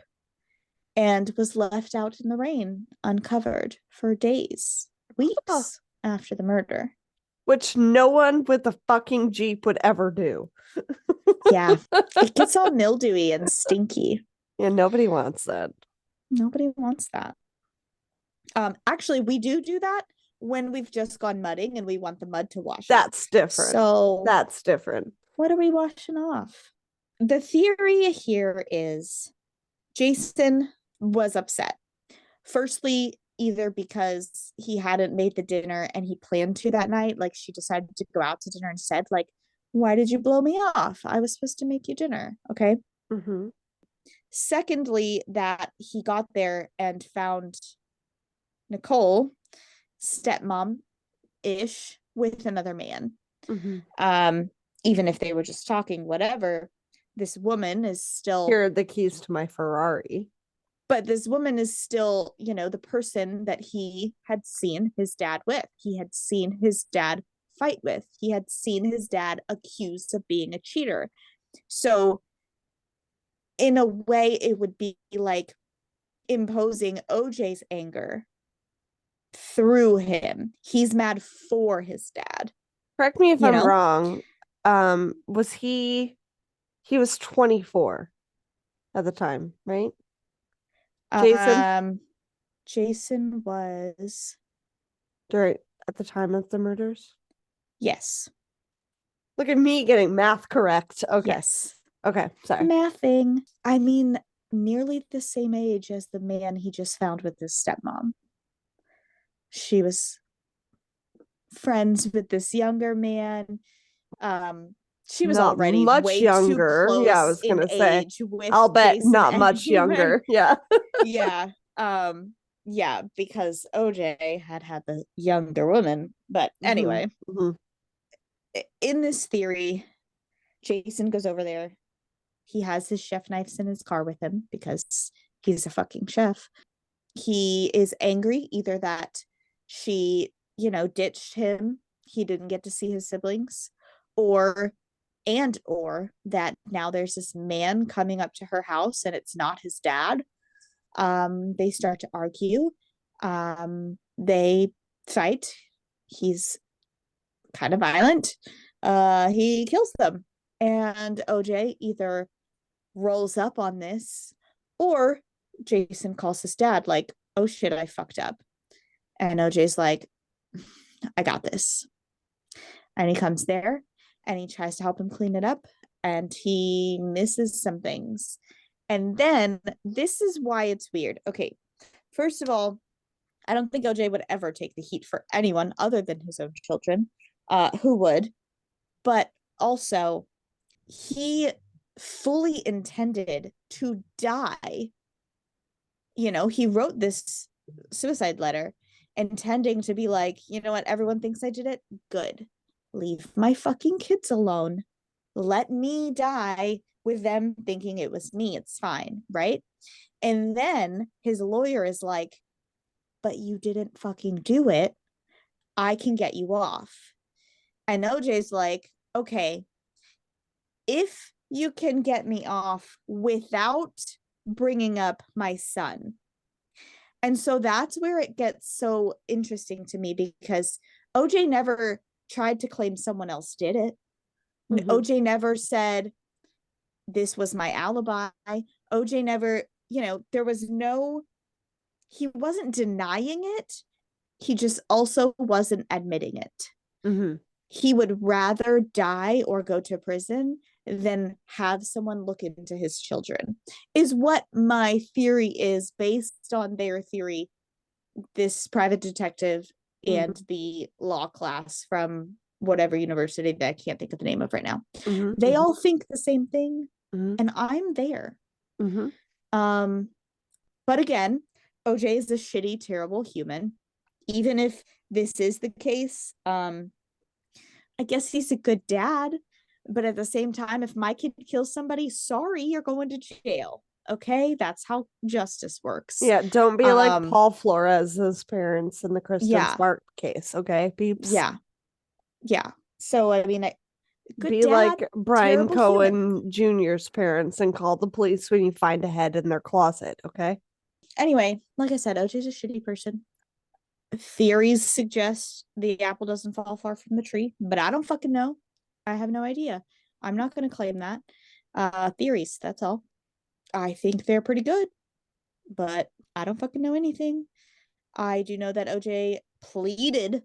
Speaker 2: and was left out in the rain, uncovered for days, weeks after the murder.
Speaker 3: which no one with a fucking Jeep would ever do.
Speaker 2: Yeah, it gets all mildewy and stinky.
Speaker 3: Yeah, nobody wants that.
Speaker 2: Nobody wants that. Actually, we do that when we've just gone mudding and we want the mud to wash off.
Speaker 3: That's different.
Speaker 2: So
Speaker 3: that's different.
Speaker 2: What are we washing off? The theory here is Jason was upset. Firstly, either because he hadn't made the dinner and he planned to that night, like she decided to go out to dinner instead, like, why did you blow me off? I was supposed to make you dinner. Okay.
Speaker 3: Mm-hmm.
Speaker 2: Secondly, that he got there and found Nicole, stepmom-ish, with another man.
Speaker 3: Mm-hmm.
Speaker 2: Even if they were just talking, whatever, this woman is still
Speaker 3: here are the keys to my Ferrari.
Speaker 2: But this woman is still, the person that he had seen his dad with. He had seen his dad fight with. He had seen his dad accused of being a cheater. So in a way, it would be like imposing OJ's anger through him. He's mad for his dad.
Speaker 3: Correct me if I'm wrong. Was he was 24 at the time, right?
Speaker 2: Jason was
Speaker 3: at the time of the murders.
Speaker 2: Yes.
Speaker 3: Look at me getting math correct. Okay.
Speaker 2: Yes.
Speaker 3: Okay. Sorry.
Speaker 2: Mathing. I mean, nearly the same age as the man he just found with his stepmom. She was friends with this younger man. She was
Speaker 3: not
Speaker 2: already
Speaker 3: much
Speaker 2: way
Speaker 3: younger.
Speaker 2: Too close.
Speaker 3: Yeah, I was gonna say.
Speaker 2: With
Speaker 3: I'll bet
Speaker 2: Jason
Speaker 3: not much younger. Yeah.
Speaker 2: Yeah. Yeah, because OJ had the younger woman. But anyway, in this theory, Jason goes over there. He has his chef knives in his car with him because he's a fucking chef. He is angry either that she, ditched him. He didn't get to see his siblings, or that now there's this man coming up to her house and it's not his dad. They start to argue. They fight. He's kind of violent. He kills them. And OJ either rolls up on this, or Jason calls his dad like, oh shit, I fucked up. And OJ's like, I got this. And he comes there and he tries to help him clean it up, and he misses some things. And then this is why it's weird. Okay, first of all, I don't think OJ would ever take the heat for anyone other than his own children. Who would? But also, he fully intended to die. He wrote this suicide letter intending to be like, you know what, everyone thinks I did it. Good. Leave my fucking kids alone. let me die with them thinking it was me. It's fine, right? And then his lawyer is like, but you didn't fucking do it. I can get you off. And OJ's like, okay, if you can get me off without bringing up my son. And so that's where it gets so interesting to me, because OJ never tried to claim someone else did it. OJ never said this was my alibi. OJ never, there was no, he wasn't denying it. He just also wasn't admitting it. He would rather die or go to prison than have someone look into his children, is what my theory is, based on their theory. This private detective and the law class from whatever university that I can't think of the name of right now, they all think the same thing, and I'm there. But again, OJ is a shitty, terrible human. Even if this is the case, I guess he's a good dad, but at the same time, if my kid kills somebody, sorry, you're going to jail. Okay, that's how justice works.
Speaker 3: Yeah, don't be like Paul Flores's parents in the Kristen Smart case. Okay, peeps.
Speaker 2: Yeah. So I mean,
Speaker 3: be dad, like Brian Cohen Jr.'s parents and call the police when you find a head in their closet. Okay.
Speaker 2: Anyway, like I said, OJ's a shitty person. Theories suggest the apple doesn't fall far from the tree, but I don't fucking know. I have no idea. I'm not going to claim that. Theories, that's all. I think they're pretty good, but I don't fucking know anything. I do know that OJ pleaded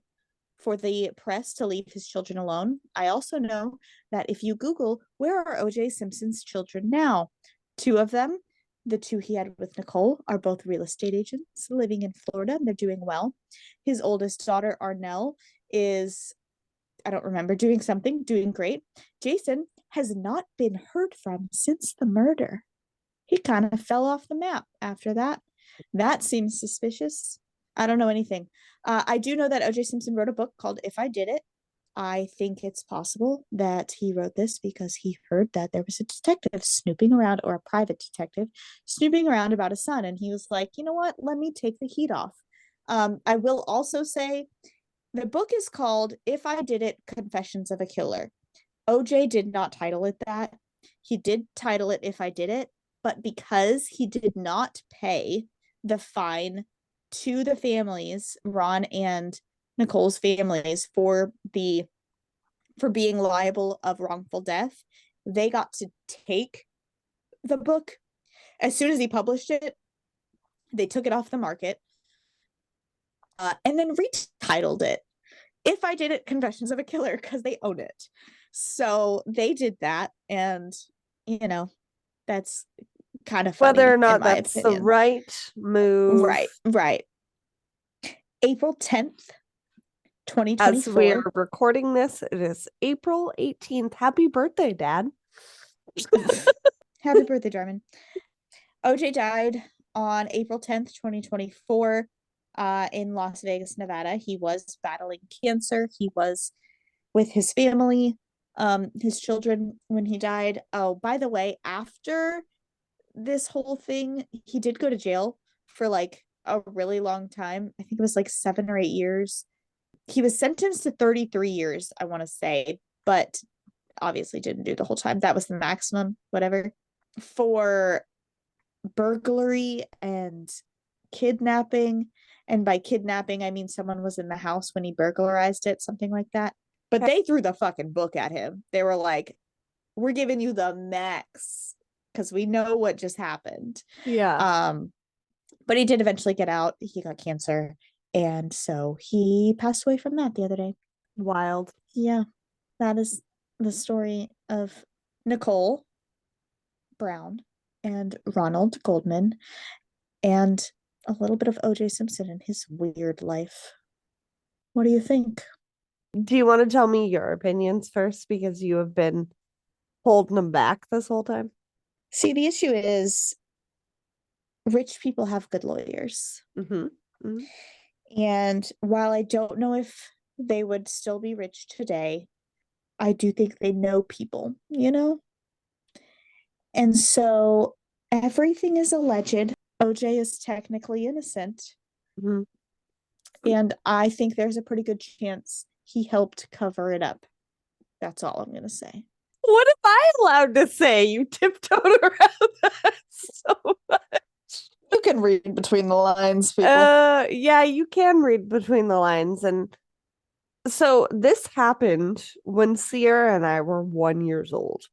Speaker 2: for the press to leave his children alone. I also know that if you Google, where are OJ Simpson's children now? 2 of them, the 2 he had with Nicole, are both real estate agents living in Florida, and they're doing well. His oldest daughter, Arnell, is, I don't remember, doing great. Jason has not been heard from since the murder. He kind of fell off the map after that. That seems suspicious. I don't know anything. I do know that OJ Simpson wrote a book called If I Did It. I think it's possible that he wrote this because he heard that there was a detective snooping around, or a private detective snooping around about his son. And he was like, you know what? Let me take the heat off. I will also say the book is called If I Did It, Confessions of a Killer. OJ did not title it that. He did title it If I Did It, but because he did not pay the fine to the families, Ron and Nicole's families, for being liable of wrongful death, they got to take the book. As soon as he published it, they took it off the market, and then retitled it If I Did It, Confessions of a Killer, because they own it. So they did that, and that's kind of funny,
Speaker 3: whether or not
Speaker 2: in my
Speaker 3: that's
Speaker 2: opinion.
Speaker 3: the right move.
Speaker 2: Right. April 10th, 2024.
Speaker 3: As we're recording this, it is April 18th. Happy birthday, Dad.
Speaker 2: Happy birthday, Jarman. OJ died on April 10th, 2024, in Las Vegas, Nevada. He was battling cancer. He was with his family, his children, when he died. Oh, by the way, after this whole thing, he did go to jail for like a really long time. I think it was like 7 or 8 years. He was sentenced to 33 years, I want to say, but obviously didn't do the whole time. That was the maximum, whatever, for burglary and kidnapping. And by kidnapping, I mean someone was in the house when he burglarized it, something like that. But they threw the fucking book at him. They were like, we're giving you the max because we know what just happened.
Speaker 3: Yeah.
Speaker 2: But he did eventually get out. He got cancer, and so he passed away from that the other day.
Speaker 3: Wild.
Speaker 2: Yeah, that is the story of Nicole Brown and Ronald Goldman, and a little bit of OJ Simpson and his weird life. What do you think?
Speaker 3: Do you want to tell me your opinions first, because you have been holding them back this whole time?
Speaker 2: See, the issue is rich people have good lawyers. And while I don't know if they would still be rich today, I do think they know people, you know? And so everything is alleged. OJ is technically innocent.
Speaker 3: Mhm.
Speaker 2: And I think there's a pretty good chance he helped cover it up. That's all I'm going to say.
Speaker 3: What am I allowed to say? You tiptoed around that so much.
Speaker 4: You can read between the lines, people.
Speaker 3: Yeah, you can read between the lines. And so this happened when Sierra and I were 1 year old.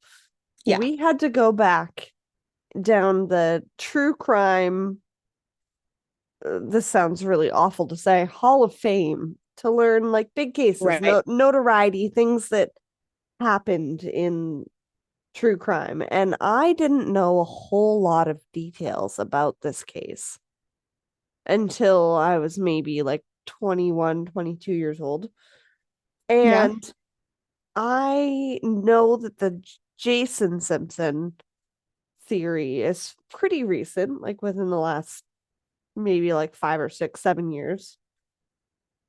Speaker 2: Yeah.
Speaker 3: We had to go back down the true crime, this sounds really awful to say, Hall of Fame to learn like big cases,
Speaker 2: Right.
Speaker 3: notoriety, things that happened in true crime. And I didn't know a whole lot of details about this case until I was maybe like 21, 22 years old.
Speaker 2: Yeah.
Speaker 3: And I know that the Jason Simpson theory is pretty recent, like within the last maybe like 5 or 6, 7 years.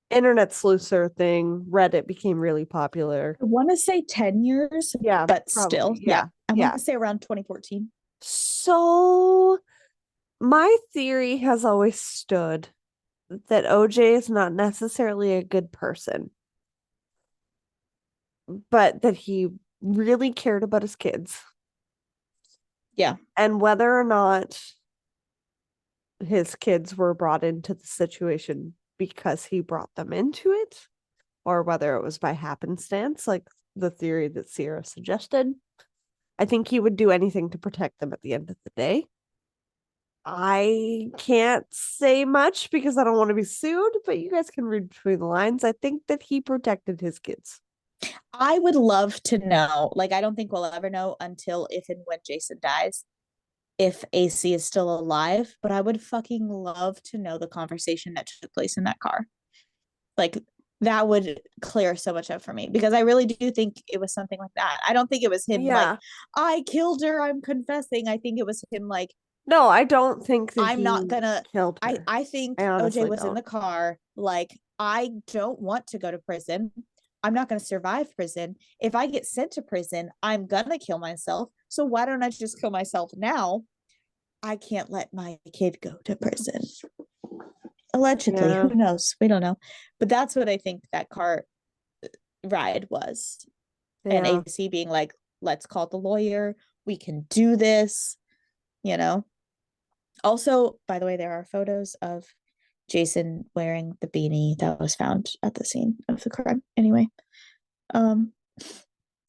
Speaker 3: Internet sleuther thing, Reddit became really popular.
Speaker 2: I want to say 10 years,
Speaker 3: Yeah,
Speaker 2: but
Speaker 3: probably,
Speaker 2: still,
Speaker 3: yeah,
Speaker 2: I
Speaker 3: yeah.
Speaker 2: want to say around 2014.
Speaker 3: So my theory has always stood that OJ is not necessarily a good person, but that he really cared about his kids.
Speaker 2: Yeah.
Speaker 3: And whether or not his kids were brought into the situation because he brought them into it, or whether it was by happenstance, like the theory that Sierra suggested, I think he would do anything to protect them at the end of the day. I can't say much because I don't want to be sued, but you guys can read between the lines. I think that he protected his kids.
Speaker 2: I would love to know, like, I don't think we'll ever know until if and when Jason dies, if AC is still alive, but I would fucking love to know the conversation that took place in that car. Like, that would clear so much up for me because I really do think it was something like that. I don't think it was him like, I killed her, I'm confessing. I think it was him like,
Speaker 3: no, I don't think that
Speaker 2: I'm not gonna
Speaker 3: killed her.
Speaker 2: I think
Speaker 3: honestly
Speaker 2: OJ was in
Speaker 3: don't.
Speaker 2: the car like, I don't want to go to prison. I'm not going to survive prison. If I get sent to prison, I'm going to kill myself. So why don't I just kill myself now? I can't let my kid go to prison. Allegedly,
Speaker 3: Yeah.
Speaker 2: who knows? We don't know. But that's what I think that car ride was. And
Speaker 3: Yeah.
Speaker 2: AC being like, let's call the lawyer. We can do this, you know? Also, by the way, there are photos of Jason wearing the beanie that was found at the scene of the crime. Anyway,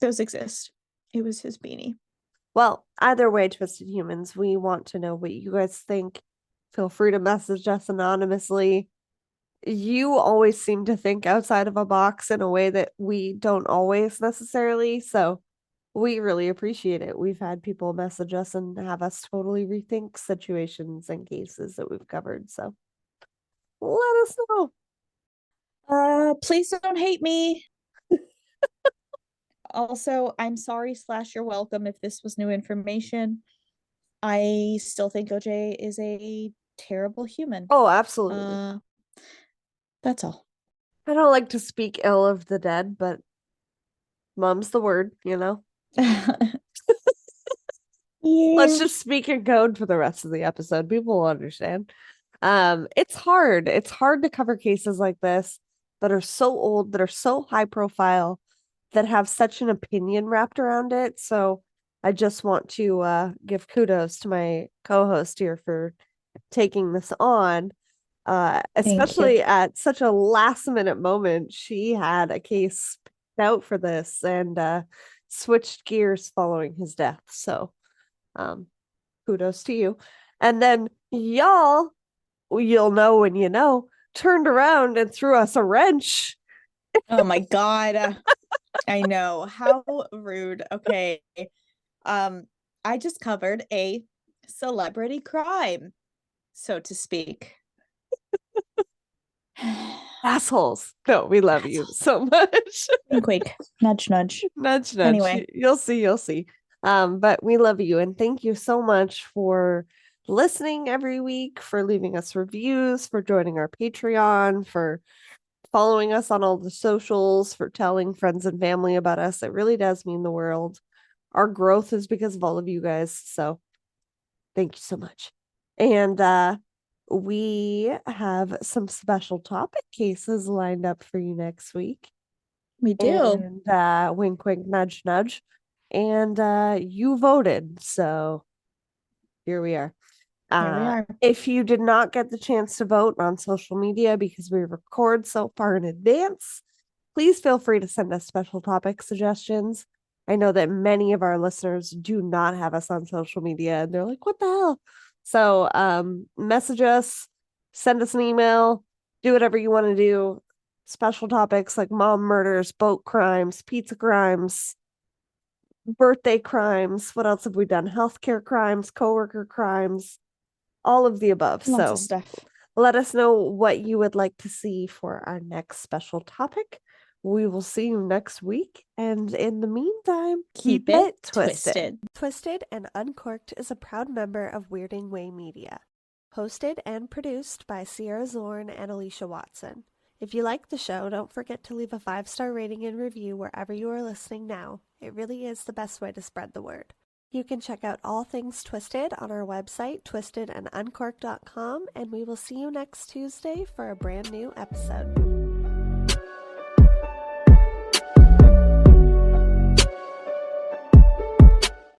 Speaker 2: those exist. It was his beanie.
Speaker 3: Well, either way, Twisted Humans, we want to know what you guys think. Feel free to message us anonymously. You always seem to think outside of a box in a way that we don't always necessarily. So we really appreciate it. We've had people message us and have us totally rethink situations and cases that we've covered. So let us know.
Speaker 2: Please don't hate me. Also, I'm sorry / you're welcome if this was new information. I still think OJ is a terrible human.
Speaker 3: Oh, absolutely.
Speaker 2: That's all.
Speaker 3: I don't like to speak ill of the dead, but mum's the word, you know?
Speaker 2: Yeah.
Speaker 3: Let's just speak in code for the rest of the episode. People will understand. It's hard. It's hard to cover cases like this that are so old, that are so high profile, that have such an opinion wrapped around it. So I just want to give kudos to my co-host here for taking this on. Especially at such a last minute moment. She had a case picked out for this and switched gears following his death. So kudos to you. And then y'all, you'll know when you know, turned around and threw us a wrench.
Speaker 2: Oh my God. I know. How rude. Okay. I just covered a celebrity crime, so to speak.
Speaker 3: Assholes. No, we love you so much.
Speaker 2: Wink, wink. Nudge, nudge.
Speaker 3: Nudge, nudge.
Speaker 2: Anyway.
Speaker 3: You'll see. But we love you and thank you so much for listening every week, for leaving us reviews, for joining our Patreon, for following us on all the socials, for telling friends and family about us. It really does mean the world. Our growth is because of all of you guys. So thank you so much. And we have some special topic cases lined up for you next week.
Speaker 2: We do.
Speaker 3: And wink, wink, nudge, nudge. And you voted. So here we are.
Speaker 2: Here we are.
Speaker 3: If you did not get the chance to vote on social media because we record so far in advance, please feel free to send us special topic suggestions. I know that many of our listeners do not have us on social media and they're like, what the hell? So message us, send us an email, do whatever you want to do. Special topics like mom murders, boat crimes, pizza crimes, birthday crimes. What else have we done? Healthcare crimes, coworker crimes. All of the above.
Speaker 2: Lots
Speaker 3: So
Speaker 2: of stuff.
Speaker 3: let us know what you would like to see for our next special topic. We will see you next week. And in the meantime,
Speaker 2: Keep it twisted.
Speaker 3: Twisted and Uncorked is a proud member of Weirding Way Media. Hosted and produced by Sierra Zorn and Alicia Watson. If you like the show, don't forget to leave a 5-star rating and review wherever you are listening now. It really is the best way to spread the word. You can check out all things Twisted on our website, twistedanduncorked.com, and we will see you next Tuesday for a brand new episode.